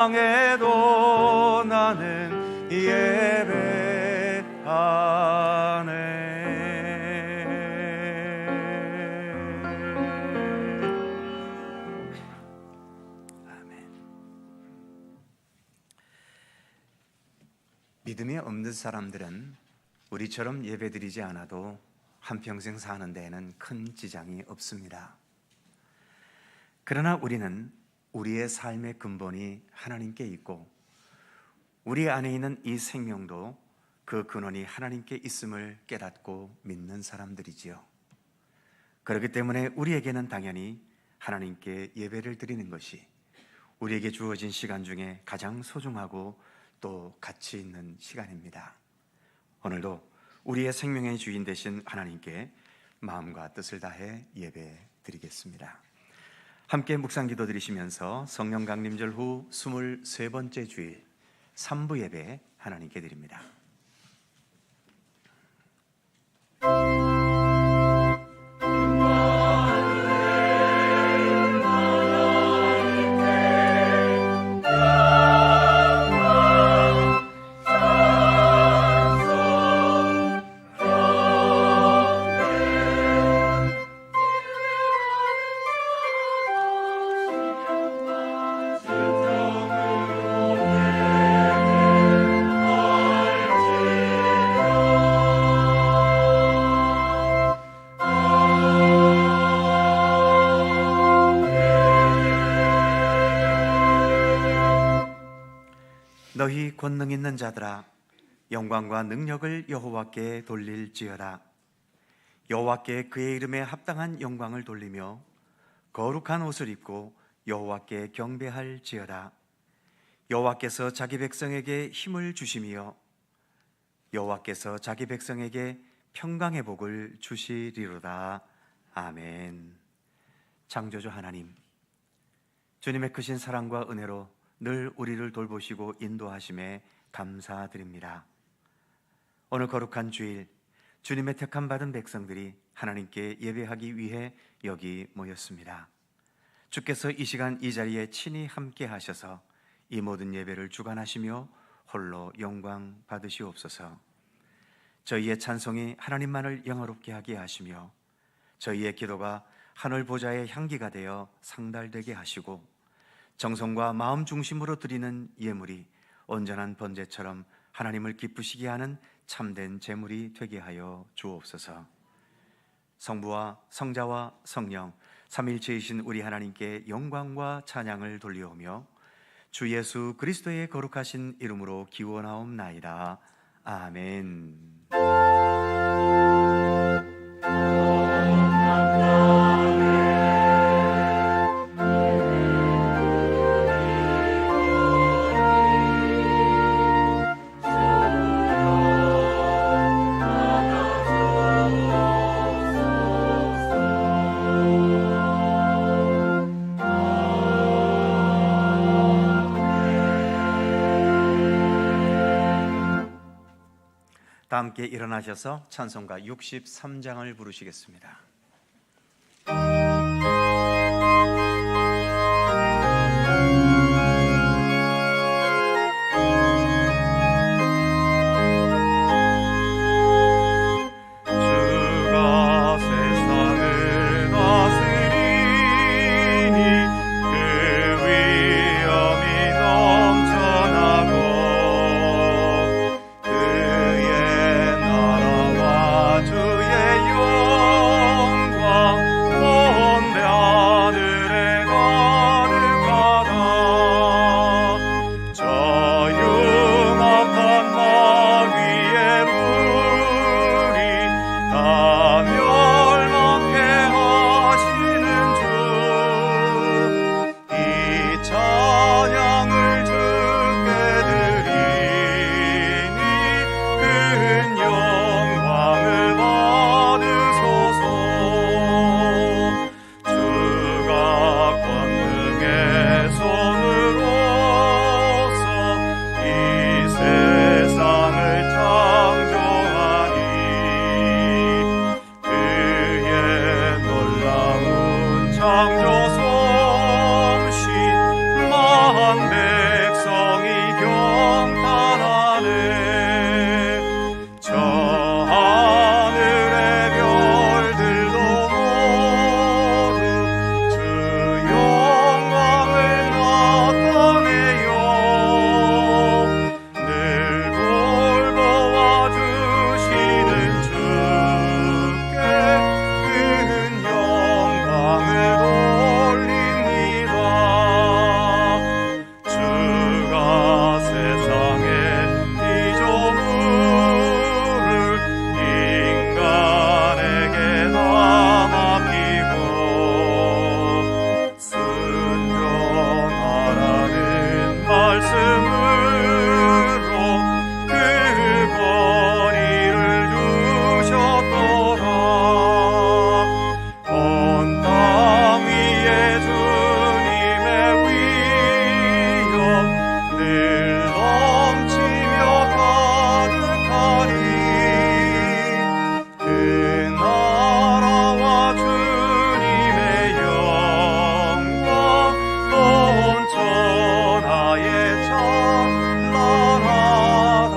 방에도 나는 예배하네. 아멘. 믿음이 없는 사람들은 우리처럼 예배드리지 않아도 한평생 사는 데에는 큰 지장이 없습니다. 그러나 우리는 우리의 삶의 근본이 하나님께 있고 우리 안에 있는 이 생명도 그 근원이 하나님께 있음을 깨닫고 믿는 사람들이지요. 그렇기 때문에 우리에게는 당연히 하나님께 예배를 드리는 것이 우리에게 주어진 시간 중에 가장 소중하고 또 가치 있는 시간입니다. 오늘도 우리의 생명의 주인 되신 하나님께 마음과 뜻을 다해 예배 드리겠습니다. 함께 묵상 기도 드리시면서 성령 강림절 후 23번째 주일 3부 예배 하나님께 드립니다. 너희 권능 있는 자들아, 영광과 능력을 여호와께 돌릴지어다. 여호와께 그의 이름에 합당한 영광을 돌리며 거룩한 옷을 입고 여호와께 경배할지어다. 여호와께서 자기 백성에게 힘을 주시며 여호와께서 자기 백성에게 평강의 복을 주시리로다. 아멘. 창조주 하나님, 주님의 크신 사랑과 은혜로 늘 우리를 돌보시고 인도하심에 감사드립니다. 오늘 거룩한 주일, 주님의 택함 받은 백성들이 하나님께 예배하기 위해 여기 모였습니다. 주께서 이 시간 이 자리에 친히 함께 하셔서 이 모든 예배를 주관하시며 홀로 영광 받으시옵소서. 저희의 찬송이 하나님만을 영화롭게 하게 하시며 저희의 기도가 하늘 보좌의 향기가 되어 상달되게 하시고 정성과 마음 중심으로 드리는 예물이 온전한 번제처럼 하나님을 기쁘시게 하는 참된 제물이 되게 하여 주옵소서. 성부와 성자와 성령 삼일체이신 우리 하나님께 영광과 찬양을 돌려오며 주 예수 그리스도의 거룩하신 이름으로 기원하옵나이다. 아멘. 다 함께 일어나셔서 찬송가 63장을 부르시겠습니다. 주의 백성이 경탄하네. 저 하늘의 별들도 모두 주 영광을 나타내요. 늘 돌보아 주시는 주께 큰 영광을 돌립니다. 주가 세상의 피조물을 인간에게 다 맡기고 순종하라는 말씀으로 그 권위를 주셨더라. 온 땅 위에 주님의 위엄 늘 넘치며 가득하리. 그 나라와 주님의 영광 온 천하에 찬란하다.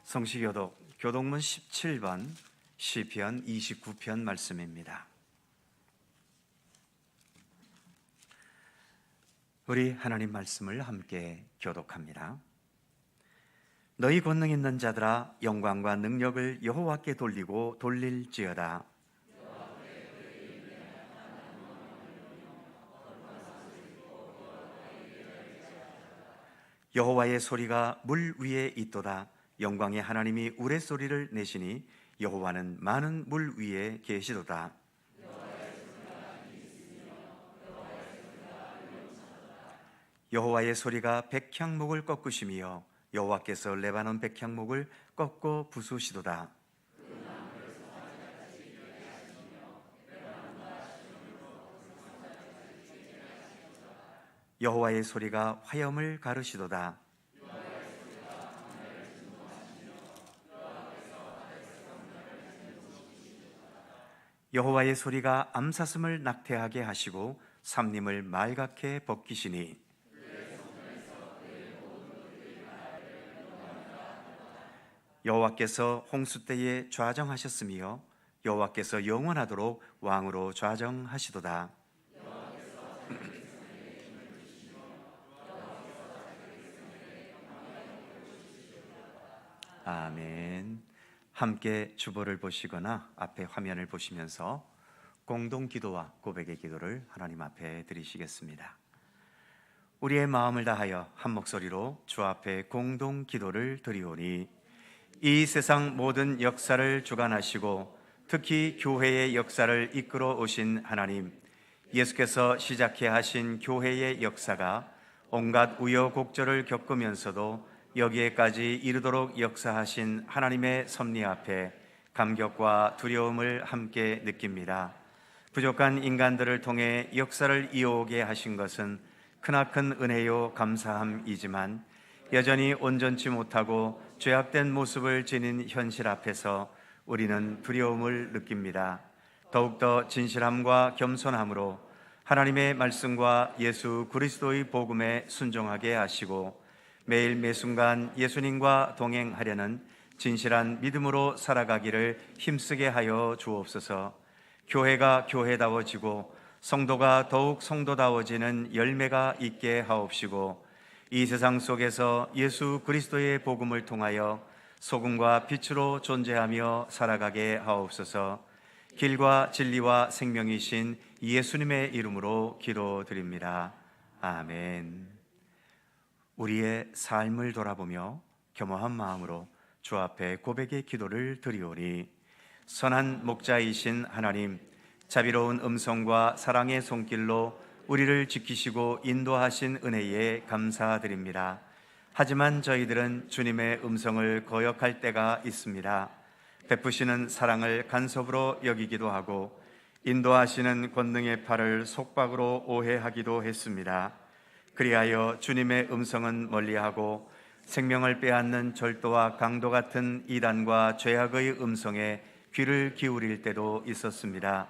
성시교독 교독문 17번 시편 29편 말씀입니다. 우리 하나님 말씀을 함께 교독합니다. 너희 권능 있는 자들아 영광과 능력을 여호와께 돌리고 돌릴지어다. 여호와의 소리가 물 위에 있도다. 영광의 하나님이 우레소리를 내시니 여호와는 많은 물 위에 계시도다. 여호와의 소리가 백향목을 꺾으시며 여호와께서 레바논 백향목을 꺾고 부수시도다. 여호와의 소리가 화염을 가르시도다. 여호와의 소리가 암사슴을 낙태하게 하시고 삼림을 말갛게 벗기시니 여호와께서 홍수 때에 좌정하셨으며 여호와께서 영원하도록 왕으로 좌정하시도다. 아멘. 함께 주보를 보시거나 앞에 화면을 보시면서 공동 기도와 고백의 기도를 하나님 앞에 드리시겠습니다. 우리의 마음을 다하여 한 목소리로 주 앞에 공동 기도를 드리오니 이 세상 모든 역사를 주관하시고 특히 교회의 역사를 이끌어 오신 하나님, 예수께서 시작해 하신 교회의 역사가 온갖 우여곡절을 겪으면서도 여기에까지 이르도록 역사하신 하나님의 섭리 앞에 감격과 두려움을 함께 느낍니다. 부족한 인간들을 통해 역사를 이어오게 하신 것은 크나큰 은혜요 감사함이지만 여전히 온전치 못하고 죄악된 모습을 지닌 현실 앞에서 우리는 두려움을 느낍니다. 더욱더 진실함과 겸손함으로 하나님의 말씀과 예수 그리스도의 복음에 순종하게 하시고 매일 매순간 예수님과 동행하려는 진실한 믿음으로 살아가기를 힘쓰게 하여 주옵소서. 교회가 교회다워지고 성도가 더욱 성도다워지는 열매가 있게 하옵시고 이 세상 속에서 예수 그리스도의 복음을 통하여 소금과 빛으로 존재하며 살아가게 하옵소서. 길과 진리와 생명이신 예수님의 이름으로 기도드립니다. 아멘. 우리의 삶을 돌아보며 겸허한 마음으로 주 앞에 고백의 기도를 드리오니 선한 목자이신 하나님, 자비로운 음성과 사랑의 손길로 우리를 지키시고 인도하신 은혜에 감사드립니다. 하지만 저희들은 주님의 음성을 거역할 때가 있습니다. 베푸시는 사랑을 간섭으로 여기기도 하고 인도하시는 권능의 팔을 속박으로 오해하기도 했습니다. 그리하여 주님의 음성은 멀리하고 생명을 빼앗는 절도와 강도 같은 이단과 죄악의 음성에 귀를 기울일 때도 있었습니다.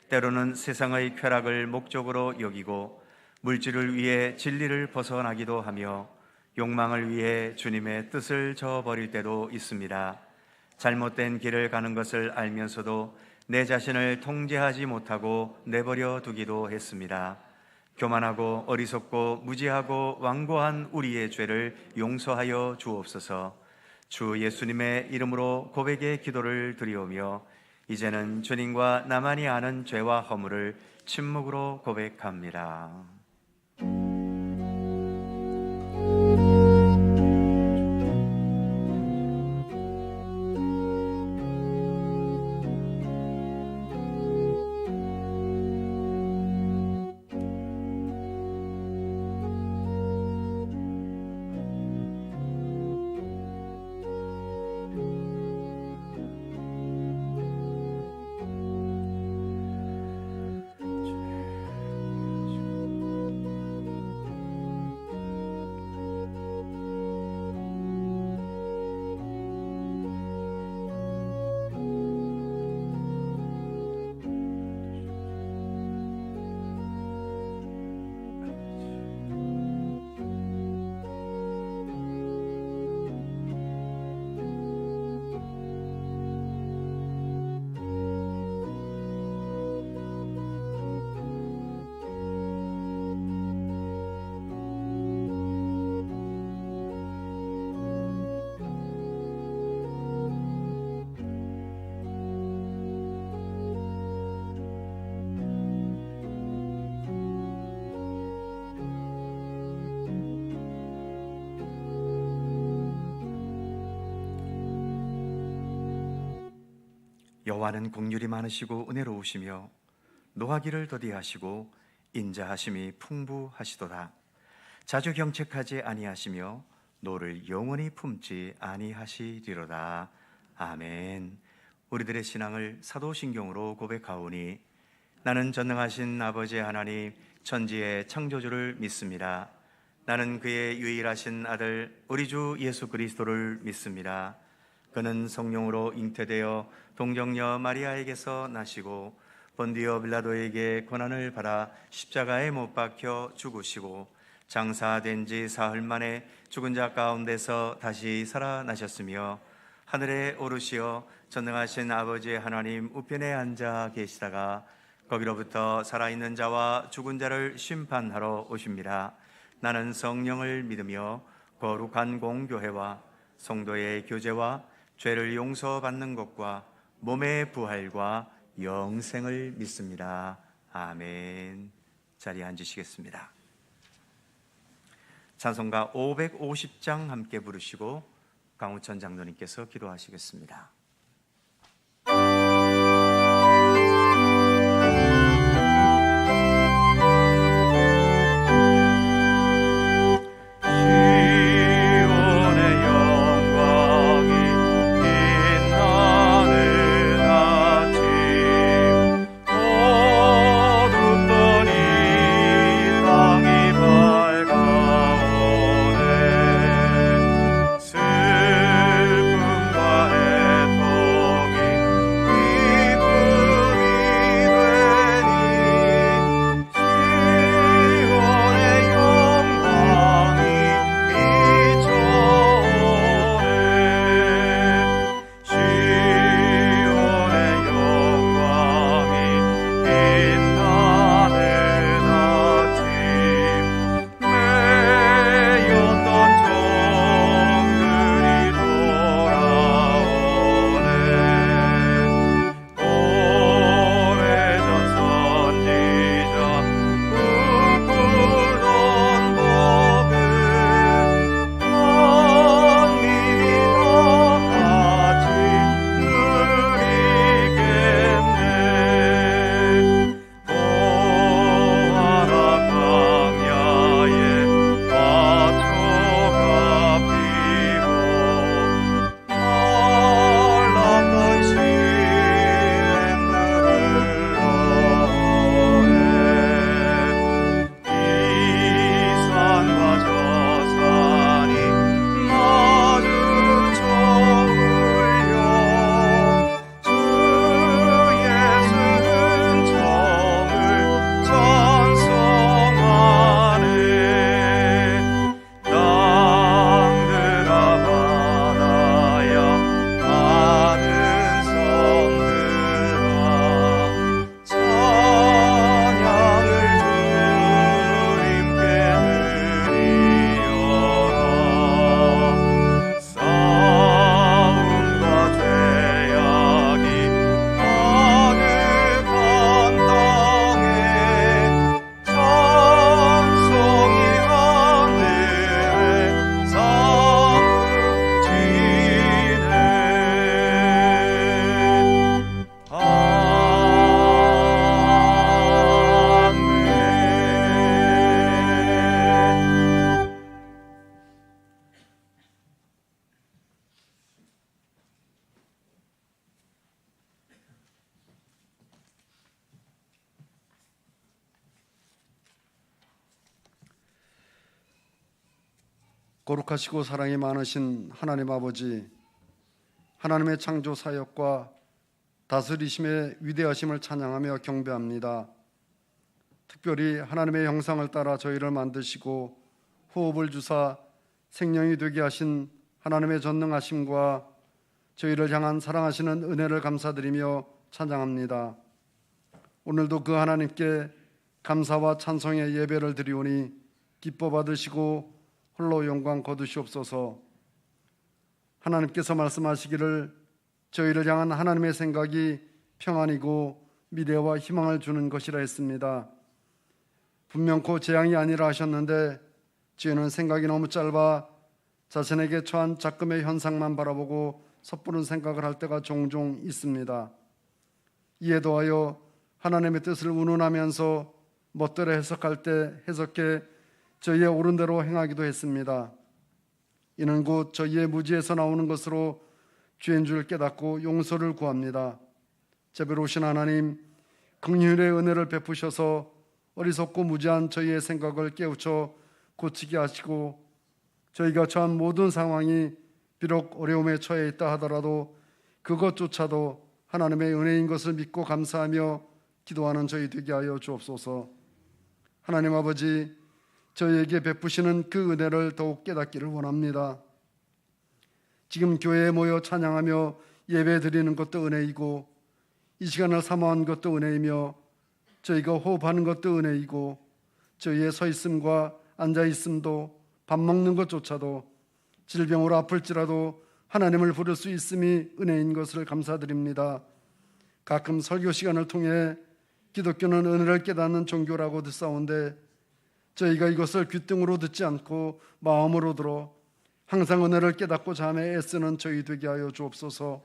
때로는 세상의 쾌락을 목적으로 여기고 물질을 위해 진리를 벗어나기도 하며 욕망을 위해 주님의 뜻을 저버릴 때도 있습니다. 잘못된 길을 가는 것을 알면서도 내 자신을 통제하지 못하고 내버려 두기도 했습니다. 교만하고 어리석고 무지하고 완고한 우리의 죄를 용서하여 주옵소서. 주 예수님의 이름으로 고백의 기도를 드리오며 이제는 주님과 나만이 아는 죄와 허물을 침묵으로 고백합니다. 여호와는 긍휼이 많으시고 은혜로우시며 노하기를 더디하시고 인자하심이 풍부하시도다. 자주 경책하지 아니하시며 노를 영원히 품지 아니하시리로다. 아멘. 우리들의 신앙을 사도신경으로 고백하오니 나는 전능하신 아버지 하나님 천지의 창조주를 믿습니다. 나는 그의 유일하신 아들 우리 주 예수 그리스도를 믿습니다. 그는 성령으로 잉태되어 동정녀 마리아에게서 나시고 본디오 빌라도에게 고난을 받아 십자가에 못 박혀 죽으시고 장사된 지 사흘 만에 죽은 자 가운데서 다시 살아나셨으며 하늘에 오르시어 전능하신 아버지 하나님 우편에 앉아 계시다가 거기로부터 살아있는 자와 죽은 자를 심판하러 오십니다. 나는 성령을 믿으며 거룩한 공교회와 성도의 교제와 죄를 용서받는 것과 몸의 부활과 영생을 믿습니다. 아멘. 자리에 앉으시겠습니다. 찬송가 550장 함께 부르시고 강우천 장로님께서 기도하시겠습니다. 슬픔과 거룩하시고 사랑이 많으신 하나님 아버지, 하나님의 창조 사역과 다스리심의 위대하심을 찬양하며 경배합니다. 특별히 하나님의 형상을 따라 저희를 만드시고 호흡을 주사 생명이 되게 하신 하나님의 전능하심과 저희를 향한 사랑하시는 은혜를 감사드리며 찬양합니다. 오늘도 그 하나님께 감사와 찬송의 예배를 드리오니 기뻐 받으시고 홀로 영광 거두시옵소서. 하나님께서 말씀하시기를 저희를 향한 하나님의 생각이 평안이고 미래와 희망을 주는 것이라 했습니다. 분명코 재앙이 아니라 하셨는데 저희는 생각이 너무 짧아 자신에게 처한 작금의 현상만 바라보고 섣부른 생각을 할 때가 종종 있습니다. 이에 더하여 하나님의 뜻을 운운하면서 멋대로 해석할 때 해석해 저희의 옳은 대로 행하기도 했습니다. 이는 곧 저희의 무지에서 나오는 것으로 죄인 줄 깨닫고 용서를 구합니다. 제배로우신 하나님, 긍휼의 은혜를 베푸셔서 어리석고 무지한 저희의 생각을 깨우쳐 고치게 하시고 저희가 처한 모든 상황이 비록 어려움에 처해 있다 하더라도 그것조차도 하나님의 은혜인 것을 믿고 감사하며 기도하는 저희 되게 하여 주옵소서. 하나님 아버지, 저희에게 베푸시는 그 은혜를 더욱 깨닫기를 원합니다. 지금 교회에 모여 찬양하며 예배 드리는 것도 은혜이고 이 시간을 사모한 것도 은혜이며 저희가 호흡하는 것도 은혜이고 저희의 서 있음과 앉아 있음도 밥 먹는 것조차도 질병으로 아플지라도 하나님을 부를 수 있음이 은혜인 것을 감사드립니다. 가끔 설교 시간을 통해 기독교는 은혜를 깨닫는 종교라고 듣사온데 저희가 이것을 귓등으로 듣지 않고 마음으로 들어 항상 은혜를 깨닫고 잠에 애쓰는 저희 되게 하여 주옵소서.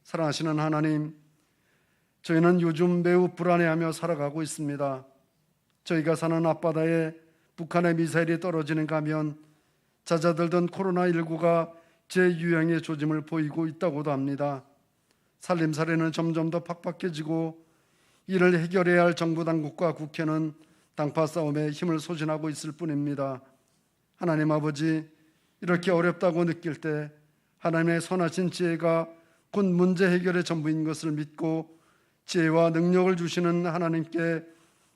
사랑하시는 하나님, 저희는 요즘 매우 불안해하며 살아가고 있습니다. 저희가 사는 앞바다에 북한의 미사일이 떨어지는가 하면 잦아들던 코로나19가 재유행의 조짐을 보이고 있다고도 합니다. 살림살이는 점점 더 팍팍해지고 이를 해결해야 할 정부 당국과 국회는 당파 싸움에 힘을 소진하고 있을 뿐입니다. 하나님 아버지, 이렇게 어렵다고 느낄 때 하나님의 선하신 지혜가 곧 문제 해결의 전부인 것을 믿고 지혜와 능력을 주시는 하나님께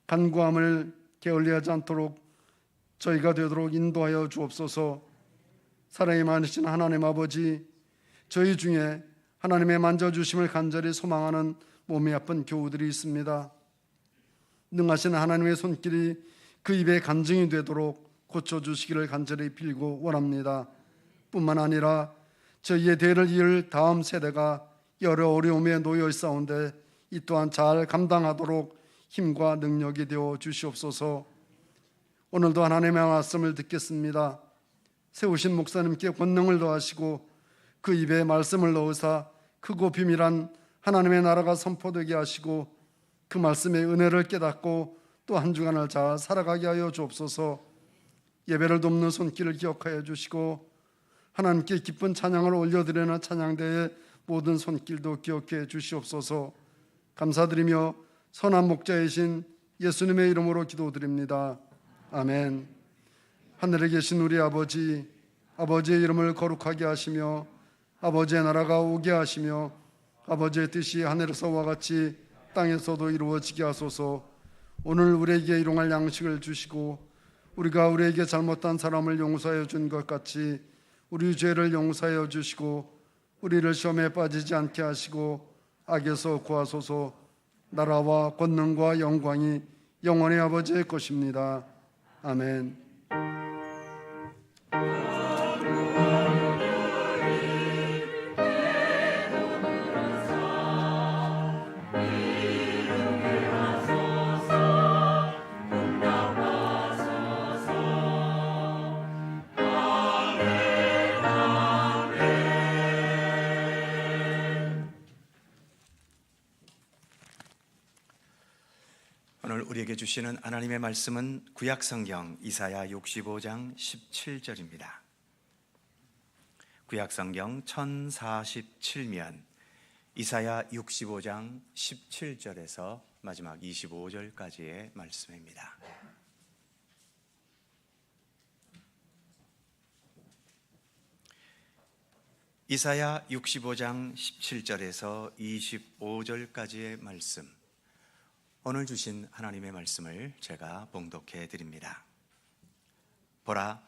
간구함을 게을리하지 않도록 저희가 되도록 인도하여 주옵소서. 사랑이 많으신 하나님 아버지, 저희 중에 하나님의 만져주심을 간절히 소망하는 몸이 아픈 교우들이 있습니다. 능하신 하나님의 손길이 그 입에 간증이 되도록 고쳐주시기를 간절히 빌고 원합니다. 뿐만 아니라 저희의 대를 이을 다음 세대가 여러 어려움에 놓여 있사온데 이 또한 잘 감당하도록 힘과 능력이 되어 주시옵소서. 오늘도 하나님의 말씀을 듣겠습니다. 세우신 목사님께 권능을 더하시고 그 입에 말씀을 넣으사 크고 비밀한 하나님의 나라가 선포되게 하시고 그 말씀의 은혜를 깨닫고 또 한 주간을 잘 살아가게 하여 주옵소서. 예배를 돕는 손길을 기억하여 주시고 하나님께 기쁜 찬양을 올려드리는 찬양대의 모든 손길도 기억해 주시옵소서. 감사드리며 선한 목자이신 예수님의 이름으로 기도드립니다. 아멘. 하늘에 계신 우리 아버지, 아버지의 이름을 거룩하게 하시며 아버지의 나라가 오게 하시며 아버지의 뜻이 하늘에서와 같이 땅에서도 이루어지게 하소서. 오늘 우리에게 일용할 양식을 주시고 우리가 우리에게 잘못한 사람을 용서하여 준 것 같이 우리 죄를 용서하여 주시고 우리를 시험에 빠지지 않게 하시고 악에서 구하소서. 나라와 권능과 영광이 영원히 아버지의 것입니다. 아멘. 오늘 우리에게 주시는 하나님의 말씀은 구약성경 이사야 65장 17절입니다. 구약성경 1047면 이사야 65장 17절에서 마지막 25절까지의 말씀입니다. 이사야 65장 17절에서 25절까지의 말씀, 오늘 주신 하나님의 말씀을 제가 봉독해 드립니다. 보라,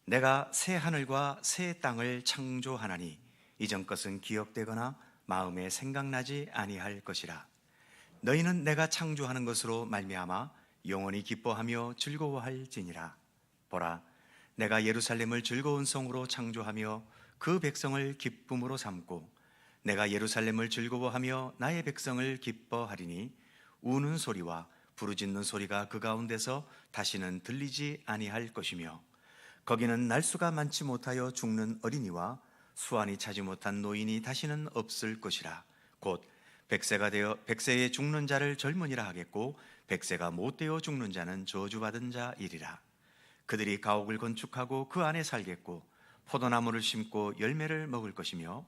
내가 새 하늘과 새 땅을 창조하나니 이전 것은 기억되거나 마음에 생각나지 아니할 것이라. 너희는 내가 창조하는 것으로 말미암아 영원히 기뻐하며 즐거워할지니라. 보라, 내가 예루살렘을 즐거운 성으로 창조하며 그 백성을 기쁨으로 삼고 내가 예루살렘을 즐거워하며 나의 백성을 기뻐하리니 우는 소리와 부르짖는 소리가 그 가운데서 다시는 들리지 아니할 것이며 거기는 날수가 많지 못하여 죽는 어린이와 수완이 차지 못한 노인이 다시는 없을 것이라. 곧 백세가 되어 백세에 죽는 자를 젊은이라 하겠고 백세가 못되어 죽는 자는 저주받은 자이리라. 그들이 가옥을 건축하고 그 안에 살겠고 포도나무를 심고 열매를 먹을 것이며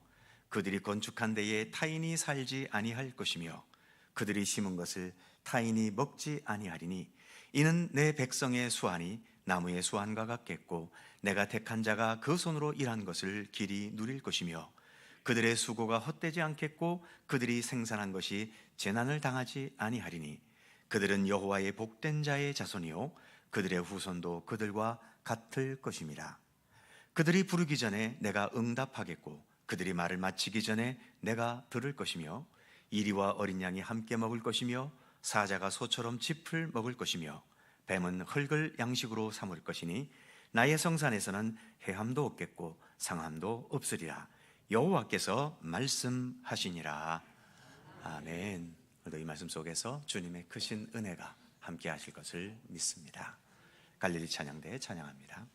그들이 건축한 데에 타인이 살지 아니할 것이며 그들이 심은 것을 타인이 먹지 아니하리니 이는 내 백성의 수완이 나무의 수완과 같겠고 내가 택한 자가 그 손으로 일한 것을 길이 누릴 것이며 그들의 수고가 헛되지 않겠고 그들이 생산한 것이 재난을 당하지 아니하리니 그들은 여호와의 복된 자의 자손이요 그들의 후손도 그들과 같을 것임이라. 그들이 부르기 전에 내가 응답하겠고 그들이 말을 마치기 전에 내가 들을 것이며 이리와 어린 양이 함께 먹을 것이며 사자가 소처럼 짚을 먹을 것이며 뱀은 흙을 양식으로 삼을 것이니 나의 성산에서는 해함도 없겠고 상함도 없으리라. 여호와께서 말씀하시니라. 아멘. 오늘도 이 말씀 속에서 주님의 크신 은혜가 함께 하실 것을 믿습니다. 갈릴리 찬양대 찬양합니다.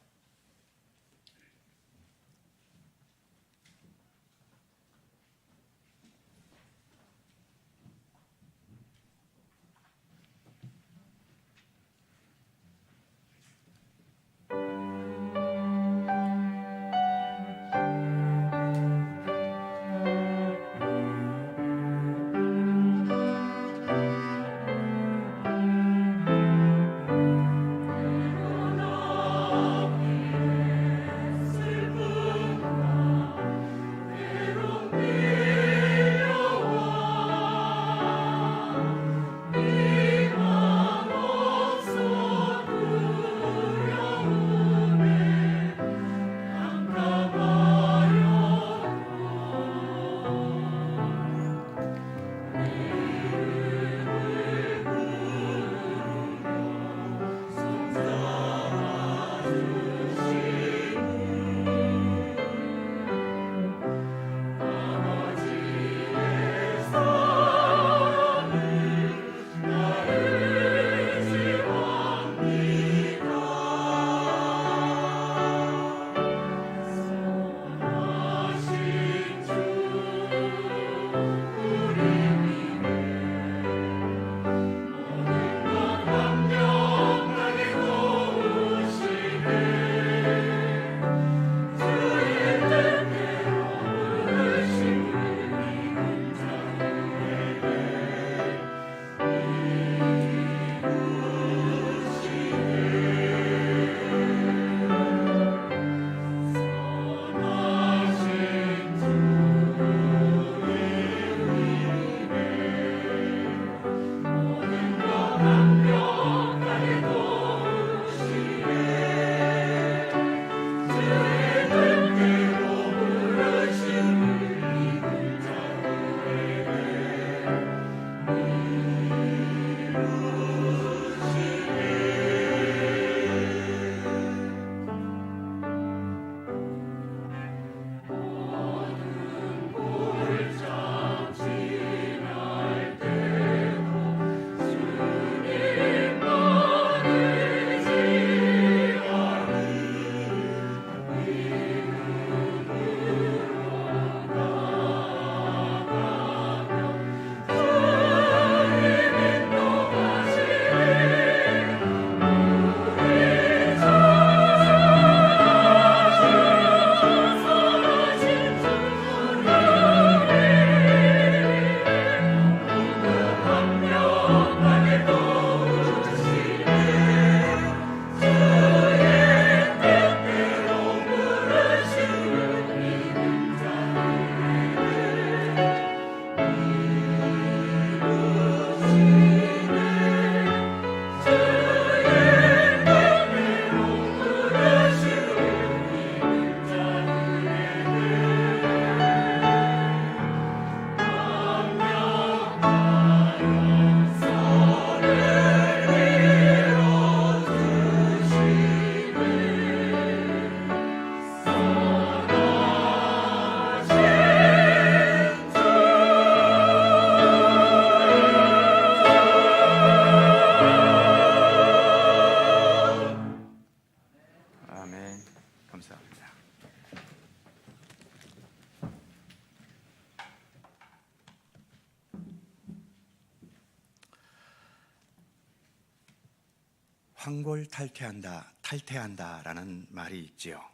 탈퇴한다라는 말이 있지요.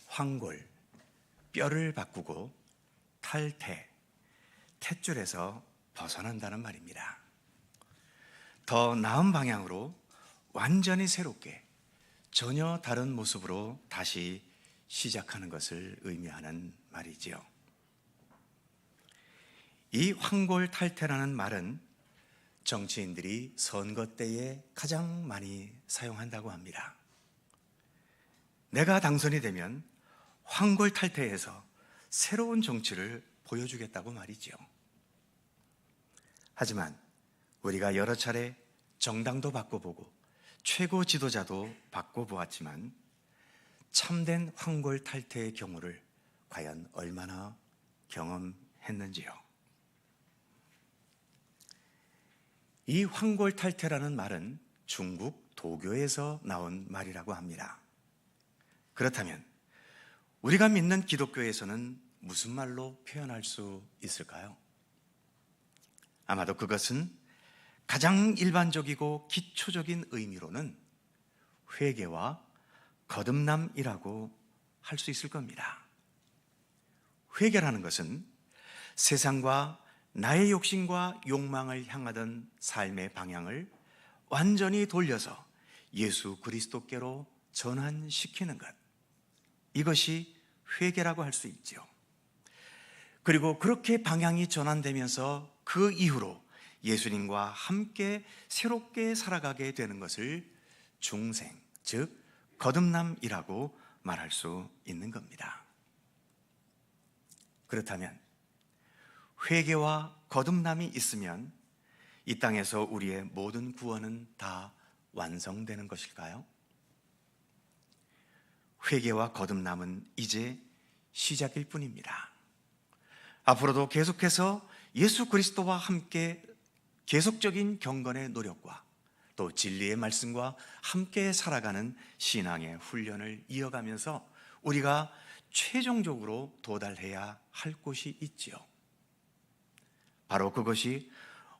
황골, 뼈를 바꾸고 탯줄에서 벗어난다는 말입니다. 더 나은 방향으로 완전히 새롭게 전혀 다른 모습으로 다시 시작하는 것을 의미하는 말이지요. 이 황골탈퇴라는 말은 정치인들이 선거 때에 가장 많이 사용한다고 합니다. 내가 당선이 되면 황골탈퇴해서 새로운 정치를 보여주겠다고 말이지요. 하지만 우리가 여러 차례 정당도 바꿔보고 최고 지도자도 바꿔보았지만 참된 황골탈퇴의 경우를 과연 얼마나 경험했는지요. 이 황골탈퇴라는 말은 중국 도교에서 나온 말이라고 합니다. 그렇다면 우리가 믿는 기독교에서는 무슨 말로 표현할 수 있을까요? 아마도 그것은 가장 일반적이고 기초적인 의미로는 회개와 거듭남이라고 할 수 있을 겁니다. 회개라는 것은 세상과 나의 욕심과 욕망을 향하던 삶의 방향을 완전히 돌려서 예수 그리스도께로 전환시키는 것, 이것이 회개라고 할 수 있죠. 그리고 그렇게 방향이 전환되면서 그 이후로 예수님과 함께 새롭게 살아가게 되는 것을 중생, 즉 거듭남이라고 말할 수 있는 겁니다. 그렇다면 회개와 거듭남이 있으면 이 땅에서 우리의 모든 구원은 다 완성되는 것일까요? 회개와 거듭남은 이제 시작일 뿐입니다. 앞으로도 계속해서 예수 그리스도와 함께 계속적인 경건의 노력과 또 진리의 말씀과 함께 살아가는 신앙의 훈련을 이어가면서 우리가 최종적으로 도달해야 할 곳이 있지요. 바로 그것이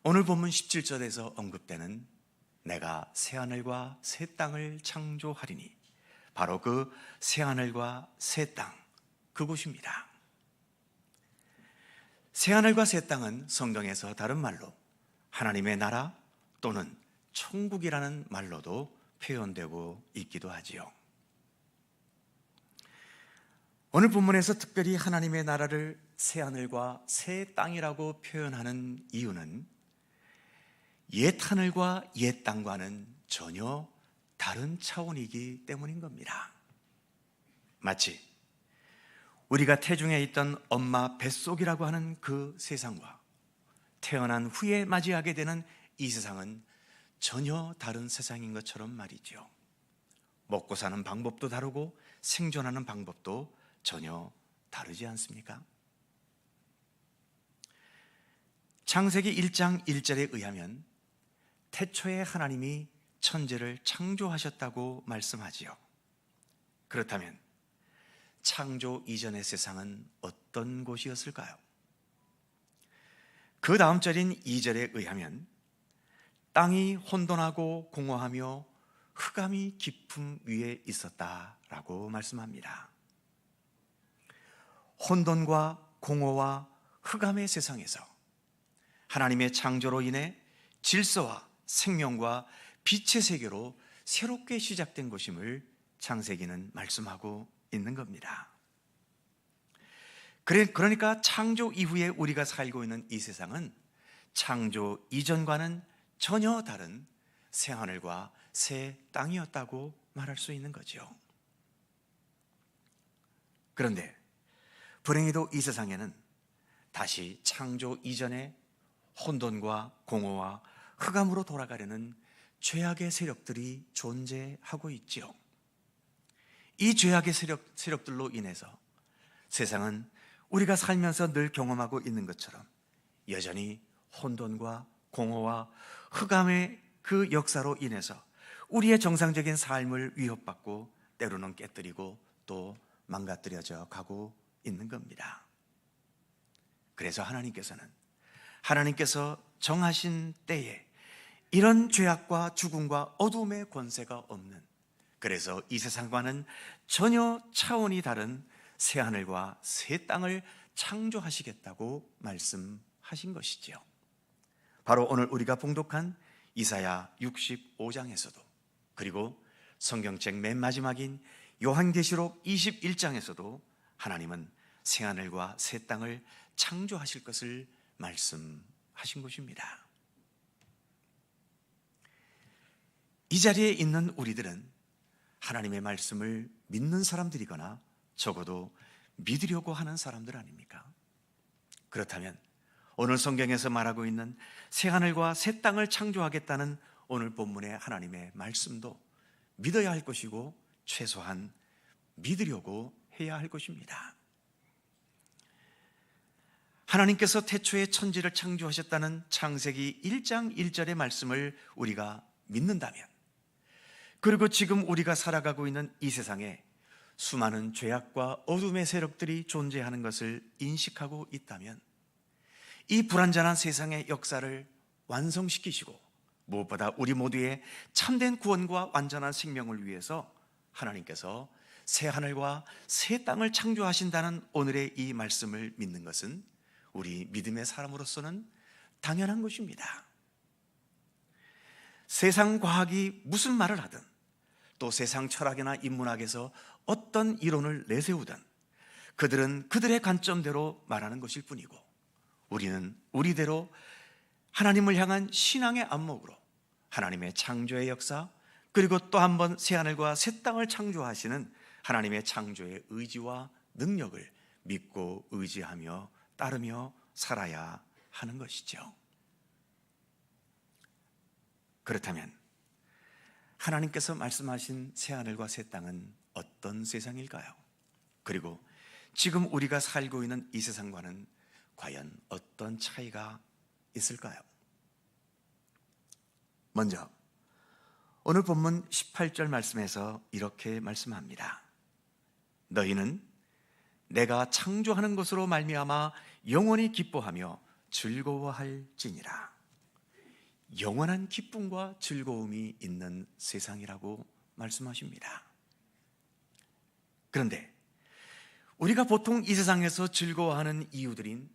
오늘 본문 17절에서 언급되는 내가 새하늘과 새 땅을 창조하리니, 바로 그 새하늘과 새 땅, 그곳입니다. 새하늘과 새 땅은 성경에서 다른 말로 하나님의 나라 또는 천국이라는 말로도 표현되고 있기도 하지요. 오늘 본문에서 특별히 하나님의 나라를 새하늘과 새 땅이라고 표현하는 이유는 옛 하늘과 옛 땅과는 전혀 다른 차원이기 때문인 겁니다. 마치 우리가 태중에 있던 엄마 뱃속이라고 하는 그 세상과 태어난 후에 맞이하게 되는 이 세상은 전혀 다른 세상인 것처럼 말이죠. 먹고 사는 방법도 다르고 생존하는 방법도 전혀 다르지 않습니까? 창세기 1장 1절에 의하면 태초에 하나님이 천지를 창조하셨다고 말씀하지요. 그렇다면 창조 이전의 세상은 어떤 곳이었을까요? 그 다음 절인 2절에 의하면 땅이 혼돈하고 공허하며 흑암이 깊음 위에 있었다라고 말씀합니다. 혼돈과 공허와 흑암의 세상에서 하나님의 창조로 인해 질서와 생명과 빛의 세계로 새롭게 시작된 것임을 창세기는 말씀하고 있는 겁니다. 그러니까 창조 이후에 우리가 살고 있는 이 세상은 창조 이전과는 전혀 다른 새하늘과 새 땅이었다고 말할 수 있는 거죠. 그런데 불행히도 이 세상에는 다시 창조 이전의 혼돈과 공허와 흑암으로 돌아가려는 죄악의 세력들이 존재하고 있지요. 이 죄악의 세력들로 인해서 세상은 우리가 살면서 늘 경험하고 있는 것처럼 여전히 혼돈과 공허와 흑암의 그 역사로 인해서 우리의 정상적인 삶을 위협받고 때로는 깨뜨리고 또 망가뜨려져 가고 있는 겁니다. 그래서 하나님께서 정하신 때에 이런 죄악과 죽음과 어둠의 권세가 없는, 그래서 이 세상과는 전혀 차원이 다른 새하늘과 새 땅을 창조하시겠다고 말씀하신 것이지요. 바로 오늘 우리가 봉독한 이사야 65장에서도, 그리고 성경책 맨 마지막인 요한계시록 21장에서도 하나님은 새하늘과 새 땅을 창조하실 것을 말씀하신 것입니다. 이 자리에 있는 우리들은 하나님의 말씀을 믿는 사람들이거나 적어도 믿으려고 하는 사람들 아닙니까? 그렇다면 오늘 성경에서 말하고 있는 새하늘과 새 땅을 창조하겠다는 오늘 본문의 하나님의 말씀도 믿어야 할 것이고 최소한 믿으려고 해야 할 것입니다. 하나님께서 태초에 천지를 창조하셨다는 창세기 1장 1절의 말씀을 우리가 믿는다면, 그리고 지금 우리가 살아가고 있는 이 세상에 수많은 죄악과 어둠의 세력들이 존재하는 것을 인식하고 있다면, 이 불완전한 세상의 역사를 완성시키시고 무엇보다 우리 모두의 참된 구원과 완전한 생명을 위해서 하나님께서 새 하늘과 새 땅을 창조하신다는 오늘의 이 말씀을 믿는 것은 우리 믿음의 사람으로서는 당연한 것입니다. 세상 과학이 무슨 말을 하든, 또 세상 철학이나 인문학에서 어떤 이론을 내세우든 그들은 그들의 관점대로 말하는 것일 뿐이고, 우리는 우리대로 하나님을 향한 신앙의 안목으로 하나님의 창조의 역사, 그리고 또 한 번 새하늘과 새 땅을 창조하시는 하나님의 창조의 의지와 능력을 믿고 의지하며 따르며 살아야 하는 것이죠. 그렇다면 하나님께서 말씀하신 새하늘과 새 땅은 어떤 세상일까요? 그리고 지금 우리가 살고 있는 이 세상과는 과연 어떤 차이가 있을까요? 먼저 오늘 본문 18절 말씀에서 이렇게 말씀합니다. 너희는 내가 창조하는 것으로 말미암아 영원히 기뻐하며 즐거워할지니라. 영원한 기쁨과 즐거움이 있는 세상이라고 말씀하십니다. 그런데 우리가 보통 이 세상에서 즐거워하는 이유들인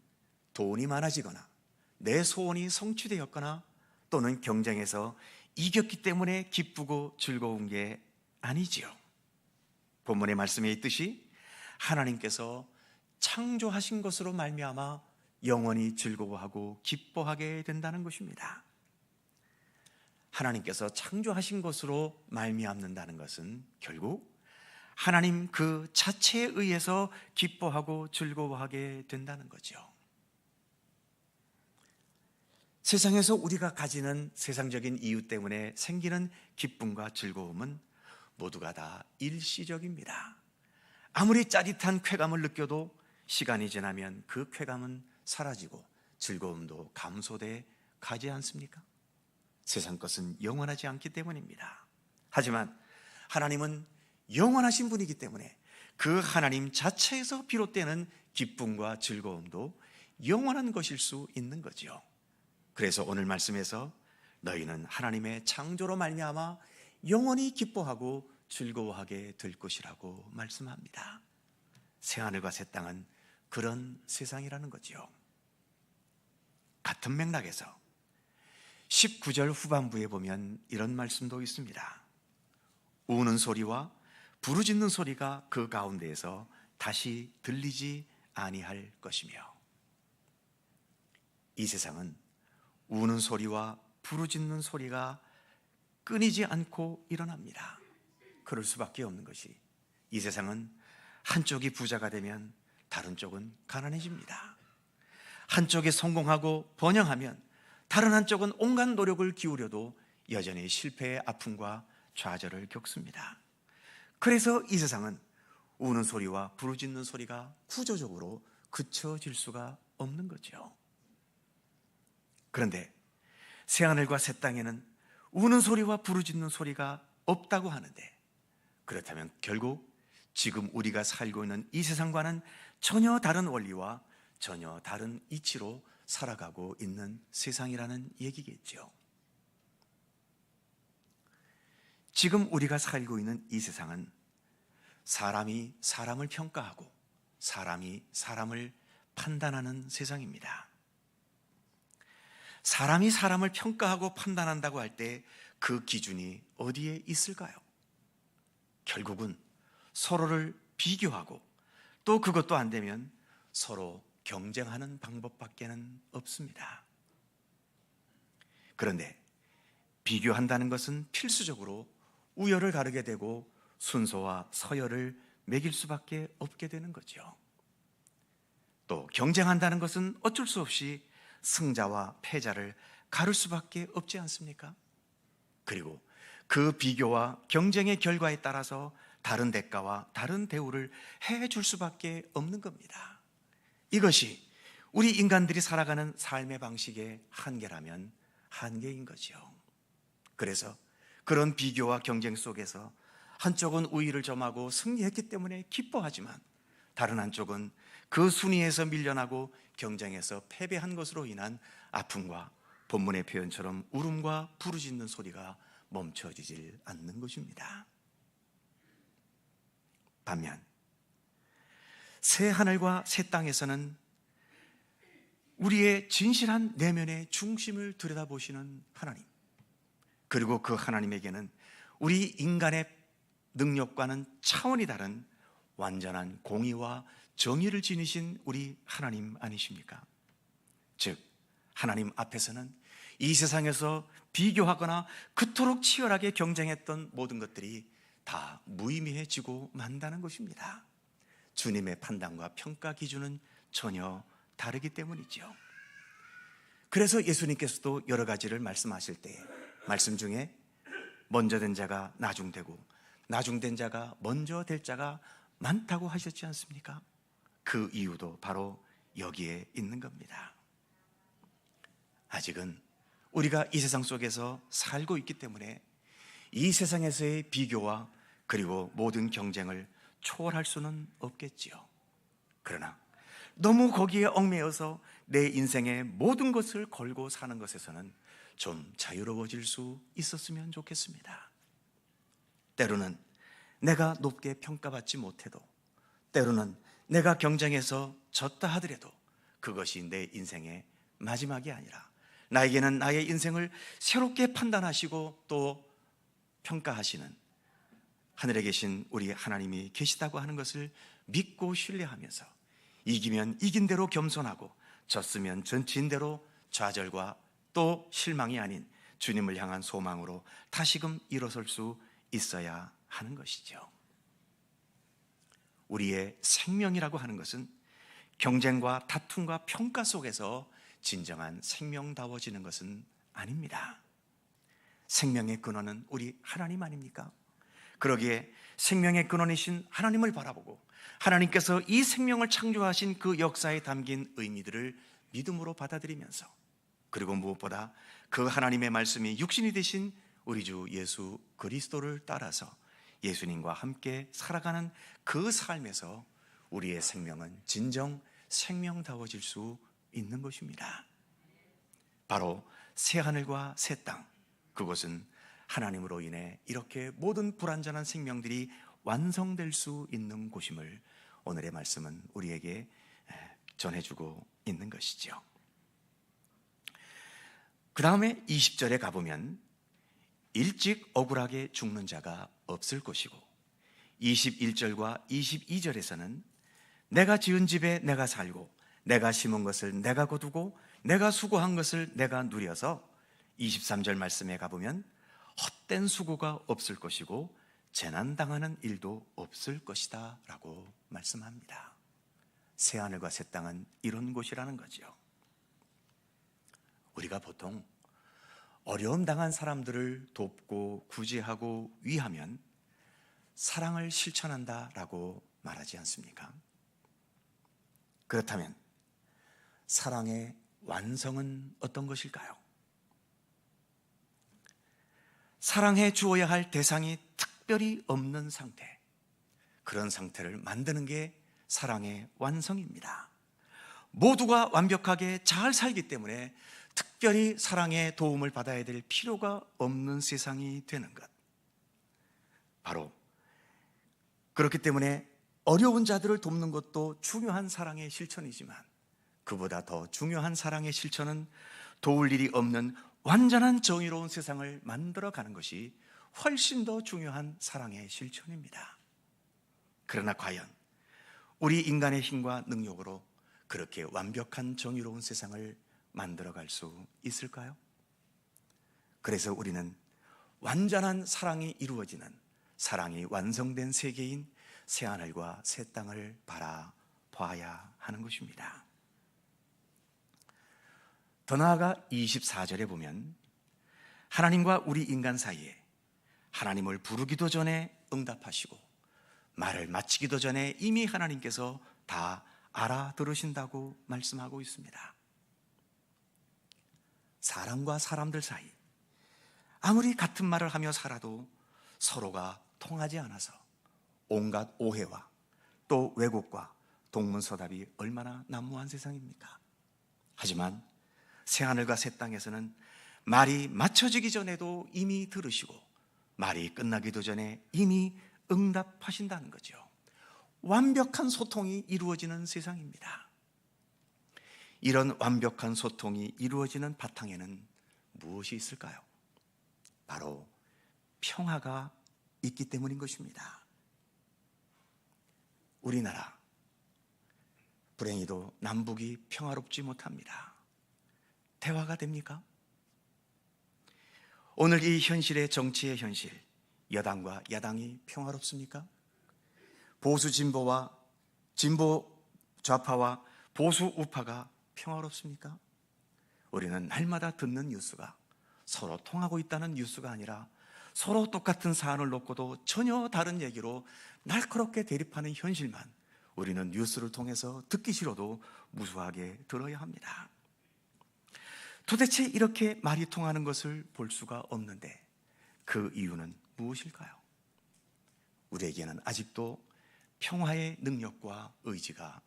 돈이 많아지거나 내 소원이 성취되었거나 또는 경쟁에서 이겼기 때문에 기쁘고 즐거운 게 아니지요. 본문의 말씀에 있듯이 하나님께서 창조하신 것으로 말미암아 영원히 즐거워하고 기뻐하게 된다는 것입니다. 하나님께서 창조하신 것으로 말미암는다는 것은 결국 하나님 그 자체에 의해서 기뻐하고 즐거워하게 된다는 거죠. 세상에서 우리가 가지는 세상적인 이유 때문에 생기는 기쁨과 즐거움은 모두가 다 일시적입니다. 아무리 짜릿한 쾌감을 느껴도 시간이 지나면 그 쾌감은 사라지고 즐거움도 감소돼 가지 않습니까? 세상 것은 영원하지 않기 때문입니다. 하지만 하나님은 영원하신 분이기 때문에 그 하나님 자체에서 비롯되는 기쁨과 즐거움도 영원한 것일 수 있는 거죠. 그래서 오늘 말씀에서 너희는 하나님의 창조로 말미암아 영원히 기뻐하고 즐거워하게 될 것이라고 말씀합니다. 새하늘과 새 땅은 그런 세상이라는 거죠. 같은 맥락에서 19절 후반부에 보면 이런 말씀도 있습니다. 우는 소리와 부르짖는 소리가 그 가운데에서 다시 들리지 아니할 것이며, 이 세상은 우는 소리와 부르짖는 소리가 끊이지 않고 일어납니다. 그럴 수밖에 없는 것이, 이 세상은 한쪽이 부자가 되면 다른 쪽은 가난해집니다. 한쪽이 성공하고 번영하면 다른 한쪽은 온갖 노력을 기울여도 여전히 실패의 아픔과 좌절을 겪습니다. 그래서 이 세상은 우는 소리와 부르짖는 소리가 구조적으로 그쳐질 수가 없는 거죠. 그런데 새하늘과 새 땅에는 우는 소리와 부르짖는 소리가 없다고 하는데, 그렇다면 결국 지금 우리가 살고 있는 이 세상과는 전혀 다른 원리와 전혀 다른 이치로 살아가고 있는 세상이라는 얘기겠죠. 지금 우리가 살고 있는 이 세상은 사람이 사람을 평가하고 사람이 사람을 판단하는 세상입니다. 사람이 사람을 평가하고 판단한다고 할 때 그 기준이 어디에 있을까요? 결국은 서로를 비교하고 또 그것도 안 되면 서로 경쟁하는 방법밖에는 없습니다. 그런데 비교한다는 것은 필수적으로 우열을 가르게 되고 순서와 서열을 매길 수밖에 없게 되는 거죠. 또 경쟁한다는 것은 어쩔 수 없이 승자와 패자를 가를 수밖에 없지 않습니까? 그리고 그 비교와 경쟁의 결과에 따라서 다른 대가와 다른 대우를 해줄 수밖에 없는 겁니다. 이것이 우리 인간들이 살아가는 삶의 방식의 한계라면 한계인 거죠. 그래서 그런 비교와 경쟁 속에서 한쪽은 우위를 점하고 승리했기 때문에 기뻐하지만 다른 한쪽은 그 순위에서 밀려나고 경쟁에서 패배한 것으로 인한 아픔과 본문의 표현처럼 울음과 부르짖는 소리가 멈춰지질 않는 것입니다. 반면 새 하늘과 새 땅에서는 우리의 진실한 내면의 중심을 들여다보시는 하나님, 그리고 그 하나님에게는 우리 인간의 능력과는 차원이 다른 완전한 공의와 정의를 지니신 우리 하나님 아니십니까? 즉 하나님 앞에서는 이 세상에서 비교하거나 그토록 치열하게 경쟁했던 모든 것들이 다 무의미해지고 만다는 것입니다. 주님의 판단과 평가 기준은 전혀 다르기 때문이죠. 그래서 예수님께서도 여러 가지를 말씀하실 때 말씀 중에 먼저 된 자가 나중되고 나중된 자가 먼저 될 자가 많다고 하셨지 않습니까? 그 이유도 바로 여기에 있는 겁니다. 아직은 우리가 이 세상 속에서 살고 있기 때문에 이 세상에서의 비교와 그리고 모든 경쟁을 초월할 수는 없겠지요. 그러나 너무 거기에 얽매여서 내 인생의 모든 것을 걸고 사는 것에서는 좀 자유로워질 수 있었으면 좋겠습니다. 때로는 내가 높게 평가받지 못해도, 때로는 내가 경쟁에서 졌다 하더라도 그것이 내 인생의 마지막이 아니라 나에게는 나의 인생을 새롭게 판단하시고 또 평가하시는 하늘에 계신 우리 하나님이 계시다고 하는 것을 믿고 신뢰하면서 이기면 이긴 대로 겸손하고 졌으면 진 대로 좌절과 또 실망이 아닌 주님을 향한 소망으로 다시금 일어설 수 있어야 하는 것이죠. 우리의 생명이라고 하는 것은 경쟁과 다툼과 평가 속에서 진정한 생명다워지는 것은 아닙니다. 생명의 근원은 우리 하나님 아닙니까? 그러기에 생명의 근원이신 하나님을 바라보고 하나님께서 이 생명을 창조하신 그 역사에 담긴 의미들을 믿음으로 받아들이면서, 그리고 무엇보다 그 하나님의 말씀이 육신이 되신 우리 주 예수 그리스도를 따라서 예수님과 함께 살아가는 그 삶에서 우리의 생명은 진정 생명다워질 수 있는 것입니다. 바로 새 하늘과 새 땅, 그것은 하나님으로 인해 이렇게 모든 불완전한 생명들이 완성될 수 있는 곳임을 오늘의 말씀은 우리에게 전해주고 있는 것이죠. 그 다음에 20절에 가보면 일찍 억울하게 죽는 자가 없을 것이고, 21절과 22절에서는 내가 지은 집에 내가 살고 내가 심은 것을 내가 거두고 내가 수고한 것을 내가 누려서, 23절 말씀에 가보면 헛된 수고가 없을 것이고 재난당하는 일도 없을 것이다 라고 말씀합니다. 새하늘과 새 땅은 이런 곳이라는 거죠. 우리가 보통 어려움 당한 사람들을 돕고 구제하고 위하면 사랑을 실천한다 라고 말하지 않습니까? 그렇다면 사랑의 완성은 어떤 것일까요? 사랑해 주어야 할 대상이 특별히 없는 상태, 그런 상태를 만드는 게 사랑의 완성입니다. 모두가 완벽하게 잘 살기 때문에 특별히 사랑의 도움을 받아야 될 필요가 없는 세상이 되는 것, 바로 그렇기 때문에 어려운 자들을 돕는 것도 중요한 사랑의 실천이지만 그보다 더 중요한 사랑의 실천은 도울 일이 없는 완전한 정의로운 세상을 만들어가는 것이 훨씬 더 중요한 사랑의 실천입니다. 그러나 과연 우리 인간의 힘과 능력으로 그렇게 완벽한 정의로운 세상을 만들어갈 수 있을까요? 그래서 우리는 완전한 사랑이 이루어지는, 사랑이 완성된 세계인 새하늘과 새 땅을 바라봐야 하는 것입니다. 더 나아가 24절에 보면 하나님과 우리 인간 사이에 하나님을 부르기도 전에 응답하시고 말을 마치기도 전에 이미 하나님께서 다 알아들으신다고 말씀하고 있습니다. 사람과 사람들 사이, 아무리 같은 말을 하며 살아도 서로가 통하지 않아서 온갖 오해와 또 왜곡과 동문서답이 얼마나 난무한 세상입니까? 하지만 새하늘과 새 땅에서는 말이 맞춰지기 전에도 이미 들으시고 말이 끝나기도 전에 이미 응답하신다는 거죠. 완벽한 소통이 이루어지는 세상입니다. 이런 완벽한 소통이 이루어지는 바탕에는 무엇이 있을까요? 바로 평화가 있기 때문인 것입니다. 우리나라 불행히도 남북이 평화롭지 못합니다. 대화가 됩니까? 오늘 이 현실의 정치의 현실, 여당과 야당이 평화롭습니까? 보수 진보와 진보 좌파와 보수 우파가 평화롭습니까? 우리는 날마다 듣는 뉴스가 서로 통하고 있다는 뉴스가 아니라 서로 똑같은 사안을 놓고도 전혀 다른 얘기로 날카롭게 대립하는 현실만 우리는 뉴스를 통해서 듣기 싫어도 무수하게 들어야 합니다. 도대체 이렇게 말이 통하는 것을 볼 수가 없는데 그 이유는 무엇일까요? 우리에게는 아직도 평화의 능력과 의지가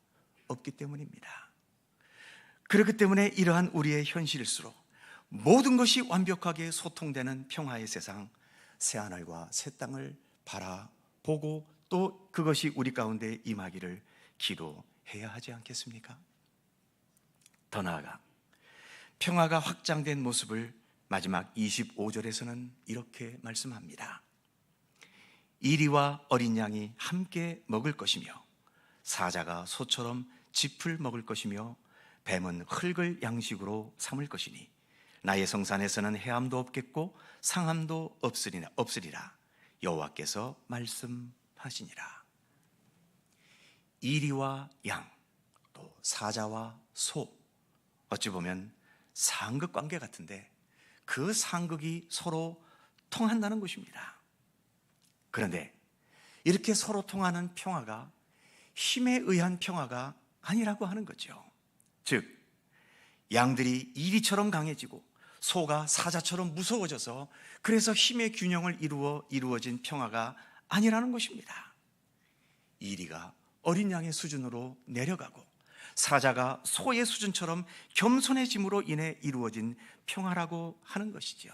없기 때문입니다. 그렇기 때문에 이러한 우리의 현실일수록 모든 것이 완벽하게 소통되는 평화의 세상, 새하늘과 새 땅을 바라보고 또 그것이 우리 가운데 임하기를 기도해야 하지 않겠습니까? 더 나아가 평화가 확장된 모습을 마지막 25절에서는 이렇게 말씀합니다. 이리와 어린 양이 함께 먹을 것이며 사자가 소처럼 짚을 먹을 것이며 뱀은 흙을 양식으로 삼을 것이니 나의 성산에서는 해함도 없겠고 상함도 없으리라 여호와께서 말씀하시니라. 이리와 양, 또 사자와 소, 어찌 보면 상극 관계 같은데 그 상극이 서로 통한다는 것입니다. 그런데 이렇게 서로 통하는 평화가 힘에 의한 평화가 아니라고 하는 거죠. 즉 양들이 이리처럼 강해지고 소가 사자처럼 무서워져서 그래서 힘의 균형을 이루어진 평화가 아니라는 것입니다. 이리가 어린 양의 수준으로 내려가고 사자가 소의 수준처럼 겸손해짐으로 인해 이루어진 평화라고 하는 것이죠.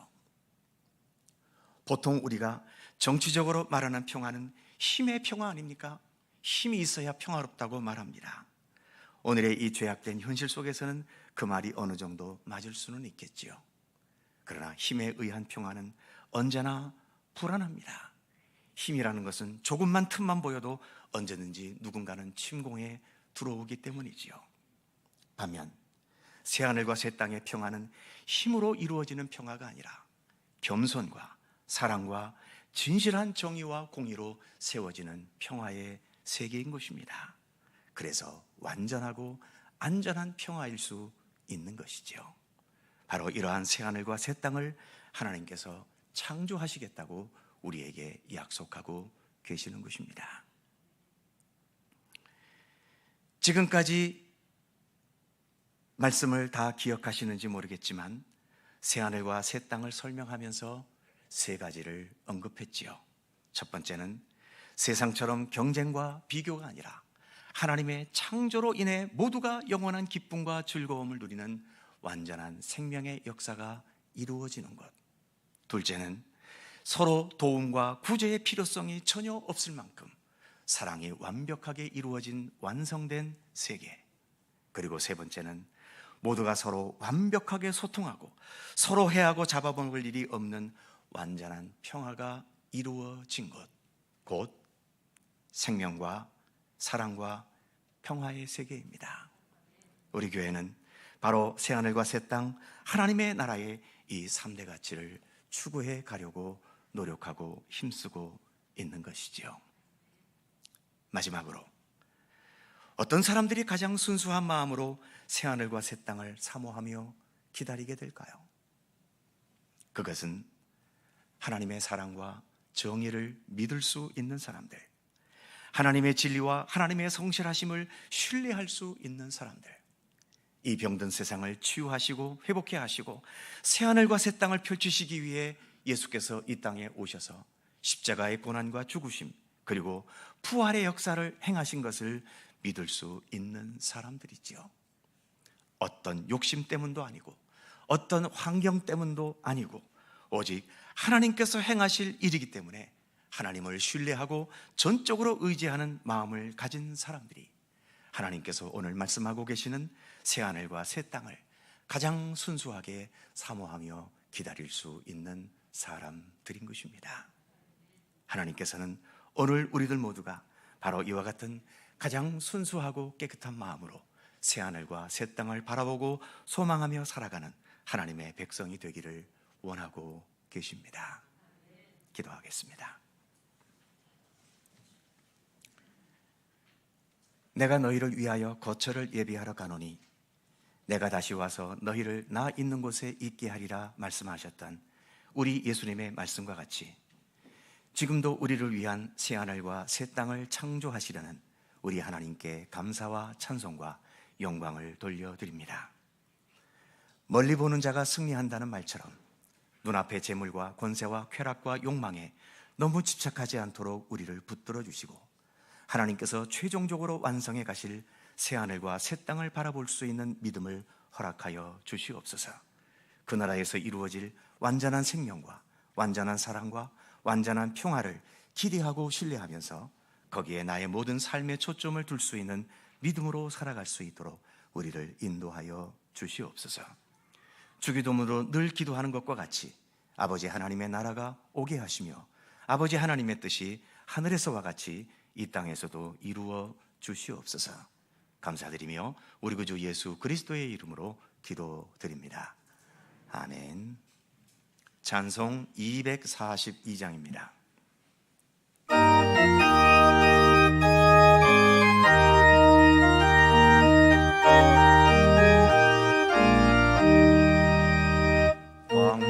보통 우리가 정치적으로 말하는 평화는 힘의 평화 아닙니까? 힘이 있어야 평화롭다고 말합니다. 오늘의 이 죄악된 현실 속에서는 그 말이 어느 정도 맞을 수는 있겠지요. 그러나 힘에 의한 평화는 언제나 불안합니다. 힘이라는 것은 조금만 틈만 보여도 언제든지 누군가는 침공해 들어오기 때문이지요. 반면 새하늘과 새 땅의 평화는 힘으로 이루어지는 평화가 아니라 겸손과 사랑과 진실한 정의와 공의로 세워지는 평화의 세계인 것입니다. 그래서 완전하고 안전한 평화일 수 있는 것이죠. 바로 이러한 새하늘과 새 땅을 하나님께서 창조하시겠다고 우리에게 약속하고 계시는 것입니다. 지금까지 말씀을 다 기억하시는지 모르겠지만 새하늘과 새 땅을 설명하면서 세 가지를 언급했지요. 첫 번째는 세상처럼 경쟁과 비교가 아니라 하나님의 창조로 인해 모두가 영원한 기쁨과 즐거움을 누리는 완전한 생명의 역사가 이루어지는 것. 둘째는 서로 도움과 구제의 필요성이 전혀 없을 만큼 사랑이 완벽하게 이루어진 완성된 세계. 그리고 세 번째는 모두가 서로 완벽하게 소통하고 서로 해하고 잡아먹을 일이 없는 완전한 평화가 이루어진 것, 곧 생명과 사랑과 평화의 세계입니다. 우리 교회는 바로 새하늘과 새 땅 하나님의 나라의 이 3대 가치를 추구해 가려고 노력하고 힘쓰고 있는 것이지요. 마지막으로 어떤 사람들이 가장 순수한 마음으로 새하늘과 새 땅을 사모하며 기다리게 될까요? 그것은 하나님의 사랑과 정의를 믿을 수 있는 사람들, 하나님의 진리와 하나님의 성실하심을 신뢰할 수 있는 사람들, 이 병든 세상을 치유하시고 회복해 하시고 새하늘과 새 땅을 펼치시기 위해 예수께서 이 땅에 오셔서 십자가의 고난과 죽으심 그리고 부활의 역사를 행하신 것을 믿을 수 있는 사람들이지요. 어떤 욕심 때문도 아니고 어떤 환경 때문도 아니고 오직 하나님께서 행하실 일이기 때문에 하나님을 신뢰하고 전적으로 의지하는 마음을 가진 사람들이 하나님께서 오늘 말씀하고 계시는 새하늘과 새 땅을 가장 순수하게 사모하며 기다릴 수 있는 사람들인 것입니다. 하나님께서는 오늘 우리들 모두가 바로 이와 같은 가장 순수하고 깨끗한 마음으로 새하늘과 새 땅을 바라보고 소망하며 살아가는 하나님의 백성이 되기를 원하고 계십니다. 기도하겠습니다. 내가 너희를 위하여 거처를 예비하러 가노니 내가 다시 와서 너희를 나 있는 곳에 있게 하리라 말씀하셨던 우리 예수님의 말씀과 같이 지금도 우리를 위한 새하늘과 새 땅을 창조하시려는 우리 하나님께 감사와 찬송과 영광을 돌려드립니다. 멀리 보는 자가 승리한다는 말처럼 눈앞의 재물과 권세와 쾌락과 욕망에 너무 집착하지 않도록 우리를 붙들어 주시고 하나님께서 최종적으로 완성해 가실 새하늘과 새 땅을 바라볼 수 있는 믿음을 허락하여 주시옵소서. 그 나라에서 이루어질 완전한 생명과 완전한 사랑과 완전한 평화를 기대하고 신뢰하면서 거기에 나의 모든 삶의 초점을 둘 수 있는 믿음으로 살아갈 수 있도록 우리를 인도하여 주시옵소서. 주기도문으로 늘 기도하는 것과 같이 아버지 하나님의 나라가 오게 하시며 아버지 하나님의 뜻이 하늘에서와 같이 이 땅에서도 이루어 주시옵소서. 감사드리며 우리 구주 예수 그리스도의 이름으로 기도드립니다. 아멘. 찬송 242장입니다.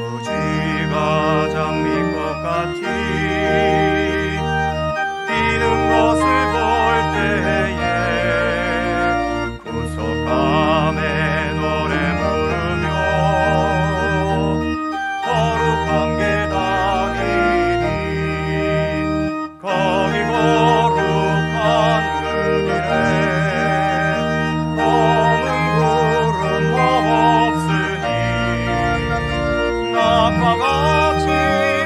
황무지가 장미꽃 같이 피는 것을 볼 때에 구속함의 노래 부르며 거룩한 길 다니리 거기 거룩한 그 길에 검은 구름 없으니 낙과 같이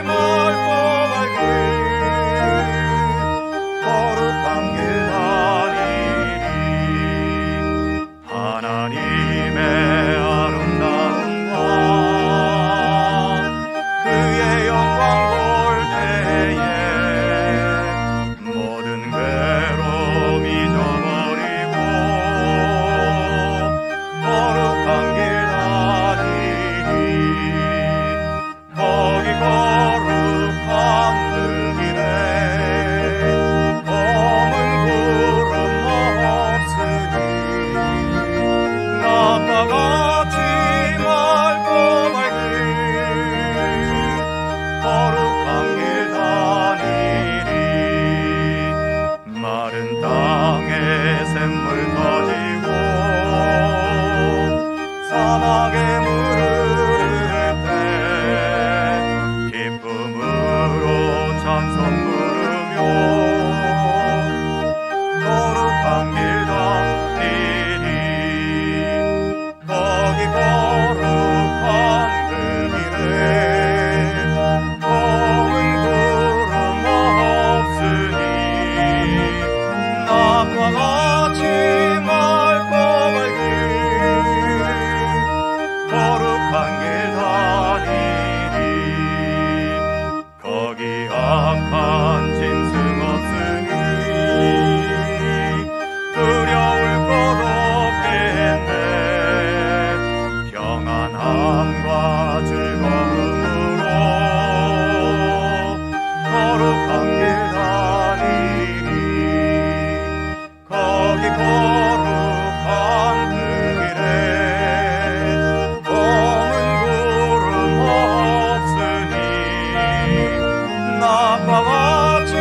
맑고 밝은 거룩한 길 다니리 하나님의 아름다운 밤 그의 영광 볼 때에 모든 괴로움 잊어버리고 거룩한 길 다니리 거기 거룩한 그 길에 검은 구름 없으니 낙과 같이 맑고 밝은 거룩한 길 다니리 마른 땅에 샘물 터지고 사막에 물을 흐를 때 기쁨으로 찬송 부르며 거룩한 길 다니리 거기 거룩한 그 길에 검은 약한 짐승 없으니 두려울 것 없겠네. 평안함과 즐거움으로 거룩한 길 다니리. 거기 거룩한 그 길에 검은 구름 없으니 낮과 같이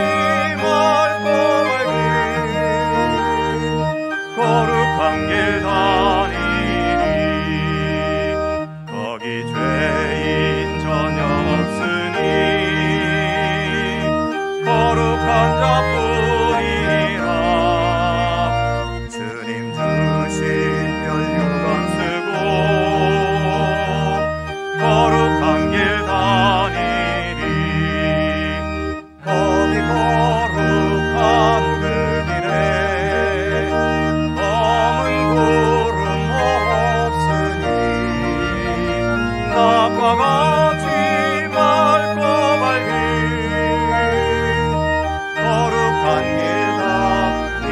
맑고 밝은 거룩한 길 다니리. 거기 죄인 전혀 없으니 거룩한 자뿐이라. 주님 주신 멸류관 쓰고 거룩한 길 다니리. 거기 거룩한 그 길에 검은 구름 없으니 낮과 같이 맑고 밝은 거룩한 길 다니리.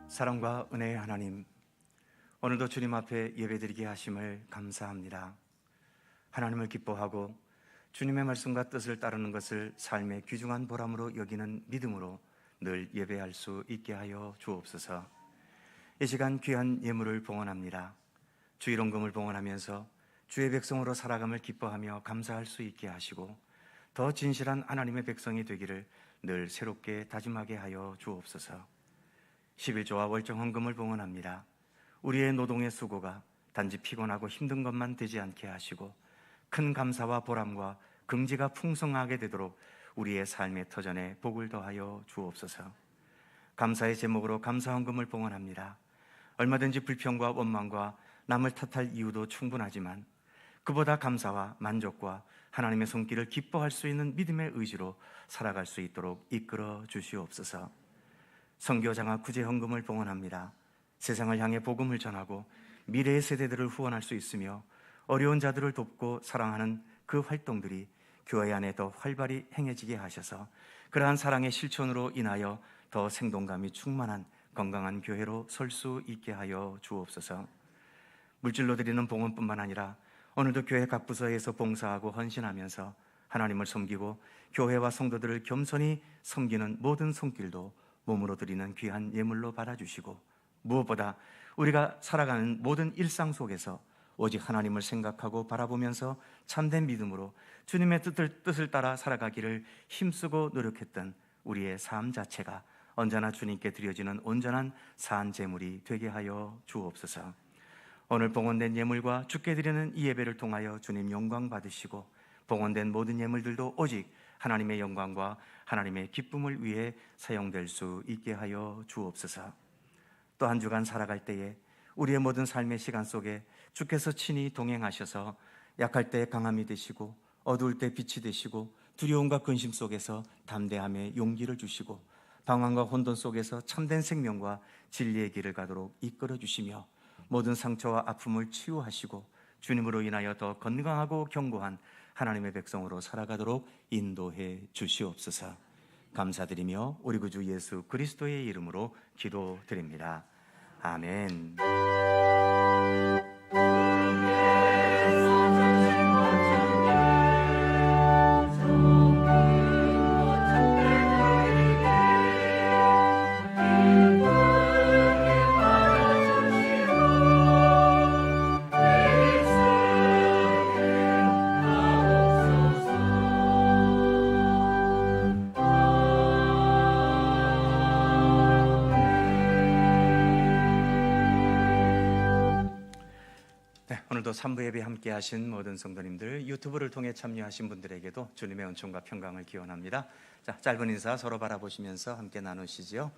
사랑과 은혜의 하나님, 오늘도 주님 앞에 예배드리게 하심을 감사합니다. 하나님을 기뻐하고 주님의 말씀과 뜻을 따르는 것을 삶의 귀중한 보람으로 여기는 믿음으로 늘 예배할 수 있게 하여 주옵소서. 이 시간 귀한 예물을 봉헌합니다. 주일원금을 봉헌하면서 주의 백성으로 살아감을 기뻐하며 감사할 수 있게 하시고 더 진실한 하나님의 백성이 되기를 늘 새롭게 다짐하게 하여 주옵소서. 11조와 월정헌금을 봉헌합니다. 우리의 노동의 수고가 단지 피곤하고 힘든 것만 되지 않게 하시고 큰 감사와 보람과 긍지가 풍성하게 되도록 우리의 삶의 터전에 복을 더하여 주옵소서. 감사의 제목으로 감사헌금을 봉헌합니다. 얼마든지 불평과 원망과 남을 탓할 이유도 충분하지만 그보다 감사와 만족과 하나님의 손길을 기뻐할 수 있는 믿음의 의지로 살아갈 수 있도록 이끌어 주시옵소서. 선교장학 구제헌금을 봉헌합니다. 세상을 향해 복음을 전하고 미래의 세대들을 후원할 수 있으며 어려운 자들을 돕고 사랑하는 그 활동들이 교회 안에 더 활발히 행해지게 하셔서 그러한 사랑의 실천으로 인하여 더 생동감이 충만한 건강한 교회로 설 수 있게 하여 주옵소서. 물질로 드리는 봉헌뿐만 아니라 오늘도 교회 각 부서에서 봉사하고 헌신하면서 하나님을 섬기고 교회와 성도들을 겸손히 섬기는 모든 손길도 몸으로 드리는 귀한 예물로 받아주시고 무엇보다 우리가 살아가는 모든 일상 속에서 오직 하나님을 생각하고 바라보면서 참된 믿음으로 주님의 뜻을 따라 살아가기를 힘쓰고 노력했던 우리의 삶 자체가 언제나 주님께 드려지는 온전한 산 제물이 되게 하여 주옵소서. 오늘 봉헌된 예물과 주께 드리는 이 예배를 통하여 주님 영광 받으시고 봉헌된 모든 예물들도 오직 하나님의 영광과 하나님의 기쁨을 위해 사용될 수 있게 하여 주옵소서. 또 한 주간 살아갈 때에 우리의 모든 삶의 시간 속에 주께서 친히 동행하셔서 약할 때 강함이 되시고 어두울 때 빛이 되시고 두려움과 근심 속에서 담대함의 용기를 주시고 방황과 혼돈 속에서 참된 생명과 진리의 길을 가도록 이끌어 주시며 모든 상처와 아픔을 치유하시고 주님으로 인하여 더 건강하고 견고한 하나님의 백성으로 살아가도록 인도해 주시옵소서. 감사드리며 우리 구주 예수 그리스도의 이름으로 기도드립니다. 아멘. 오늘도 3부 예배 함께 하신 모든 성도님들, 유튜브를 통해 참여하신 분들에게도 주님의 은총과 평강을 기원합니다. 자, 짧은 인사 서로 바라보시면서 함께 나누시지요.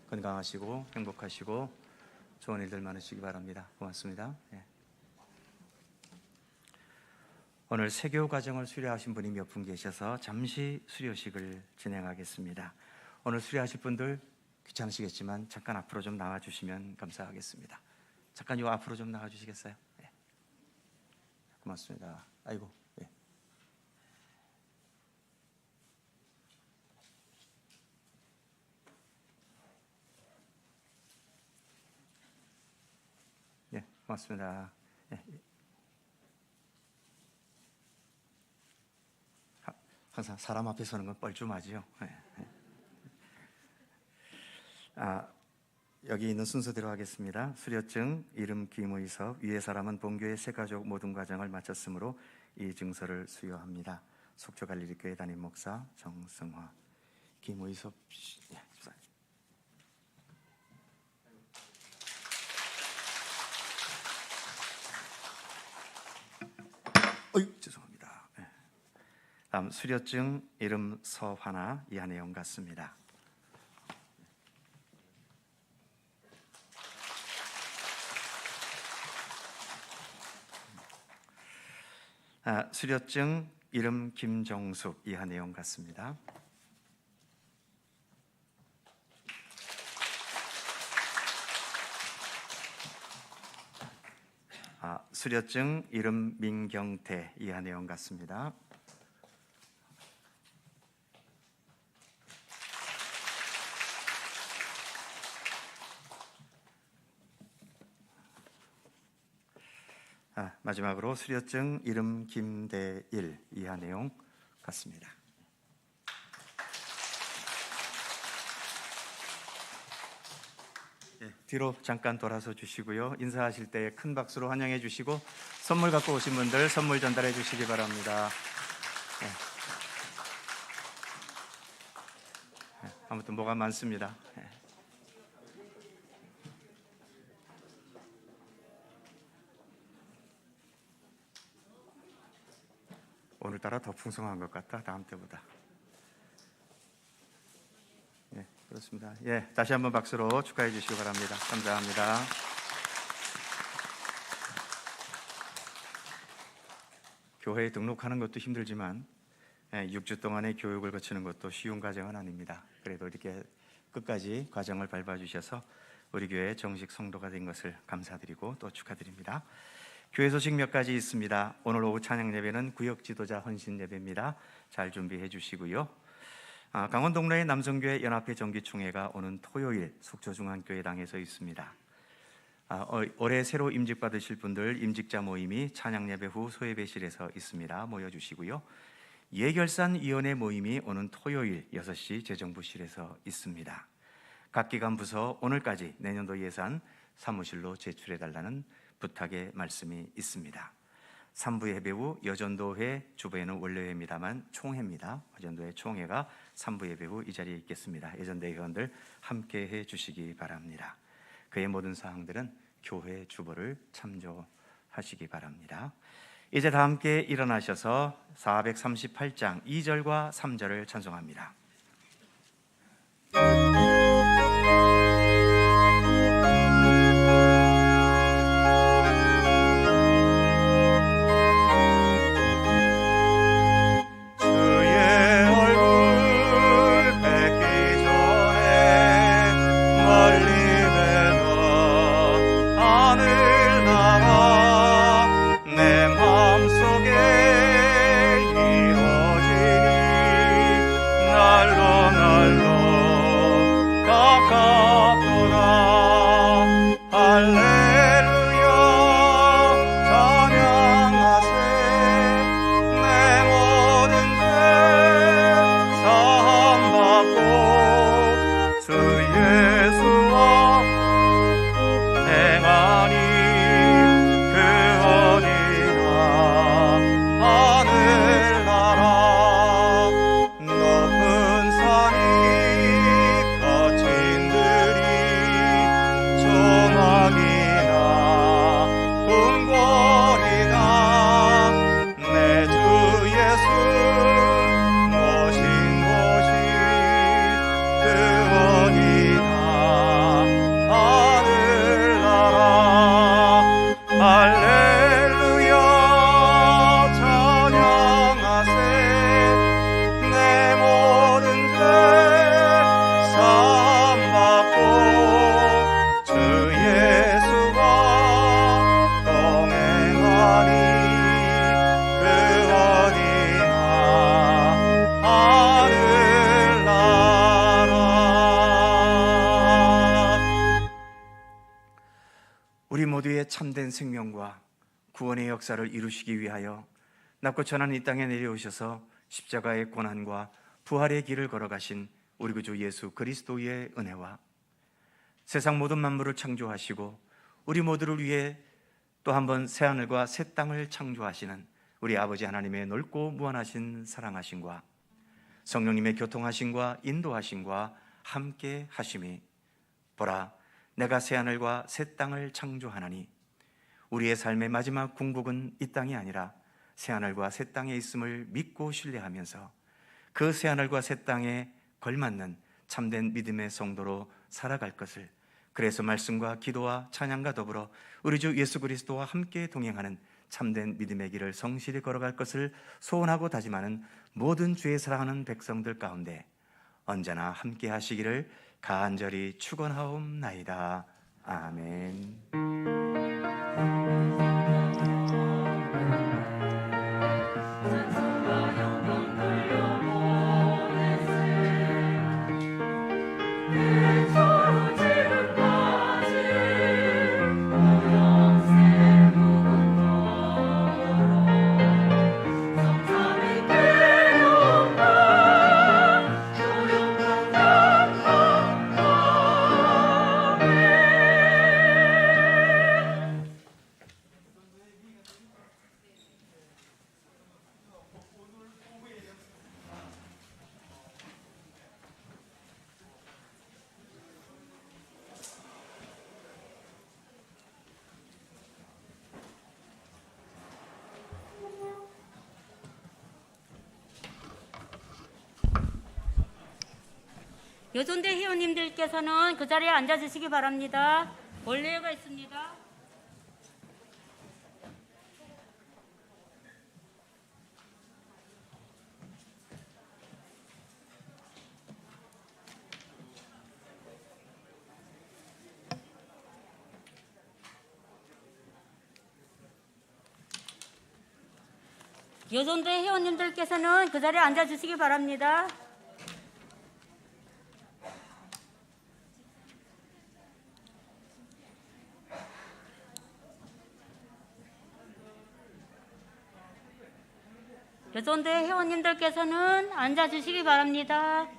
건강하시고 행복하시고 좋은 일들 많으시기 바랍니다. 고맙습니다. 오늘 세교 과정을 수료하신 분이 몇 분 계셔서 잠시 수료식을 진행하겠습니다. 오늘 수료하실 분들 귀찮으시겠지만 잠깐 앞으로 좀 나와주시면 감사하겠습니다. 잠깐 요 앞으로 좀 나와주시겠어요? 고맙습니다. 아이고, 예. 예, 고맙습니다. 예. 항상 사람 앞에 서는 건 뻘쭘하지요. 예. 여기 있는 순서대로 하겠습니다. 수료증, 이름, 기무의석, 위의 사람은 본교의 새 가족 모든 과정을 마쳤으므로 이 증서를 수여합니다. 속초갈릴리교회 담임 목사 정승화. 기무의석 집사님. 죄송합니다. 다음 수료증, 이름 서화나 이한혜영 같습니다. 수료증, 이름 김정숙, 이한혜영 같습니다. 수료증, 이름 민경태, 이한혜영 같습니다. 마지막으로 수료증, 이름 김대일, 이한혜영 같습니다. 뒤로 잠깐 돌아서 주시고요. 인사하실 때 큰 박수로 환영해 주시고 선물 갖고 오신 분들 선물 전달해 주시기 바랍니다. 아무튼 뭐가 많습니다. 오늘따라 더 풍성한 것 같다. 다음 때보다. 그렇습니다. 다시 한번 박수로 축하해 주시기 바랍니다. 감사합니다. 교회에 등록하는 것도 힘들지만 6주 동안의 교육을 거치는 것도 쉬운 과정은 아닙니다. 그래도 이렇게 끝까지 과정을 밟아주셔서 우리 교회 정식 성도가 된 것을 감사드리고 또 축하드립니다. 교회 소식 몇 가지 있습니다. 오늘 오후 찬양 예배는 구역 지도자 헌신 예배입니다. 잘 준비해 주시고요. 강원 동래의 남성교회 연합회 정기총회가 오는 토요일 속초중앙교회당에서 있습니다. 올해 새로 임직 받으실 분들 임직자 모임이 찬양 예배 후 소예배실에서 있습니다. 모여주시고요. 예결산위원회 모임이 오는 토요일 6시 재정부실에서 있습니다. 각 기관 부서 오늘까지 내년도 예산 사무실로 제출해달라는 부탁의 말씀이 있습니다. 3부 예배 후 여전도회, 주부회는 원래회입니다만 총회입니다. 여전도회 총회가 3부 예배 후 이 자리에 있겠습니다. 예전대 회원들 함께해 주시기 바랍니다. 그의 모든 사항들은 교회 주보를 참조하시기 바랍니다. 이제 다 함께 일어나셔서 438장 2절과 3절을 찬송합니다. 우리 모두의 참된 생명과 구원의 역사를 이루시기 위하여 낮고 천한 이 땅에 내려오셔서 십자가의 고난과 부활의 길을 걸어가신 우리 구주 예수 그리스도의 은혜와 세상 모든 만물을 창조하시고 우리 모두를 위해 또 한 번 새하늘과 새 땅을 창조하시는 우리 아버지 하나님의 넓고 무한하신 사랑하심과 성령님의 교통하심과 인도하심과 함께 하심이, 보라 내가 새하늘과 새 땅을 창조하나니 우리의 삶의 마지막 궁극은 이 땅이 아니라 새하늘과 새 땅에 있음을 믿고 신뢰하면서 그 새하늘과 새 땅에 걸맞는 참된 믿음의 성도로 살아갈 것을, 그래서 말씀과 기도와 찬양과 더불어 우리 주 예수 그리스도와 함께 동행하는 참된 믿음의 길을 성실히 걸어갈 것을 소원하고 다짐하는 모든 주의 사랑하는 백성들 가운데 언제나 함께 하시기를 간절히 축원하옵나이다. 아멘. 여존대 회원님들께서는 그 자리에 앉아주시기 바랍니다. 원례가 있습니다. 여존대 회원님들께서는 그 자리에 앉아주시기 바랍니다. 여존대 회원님들께서는 앉아주시기 바랍니다.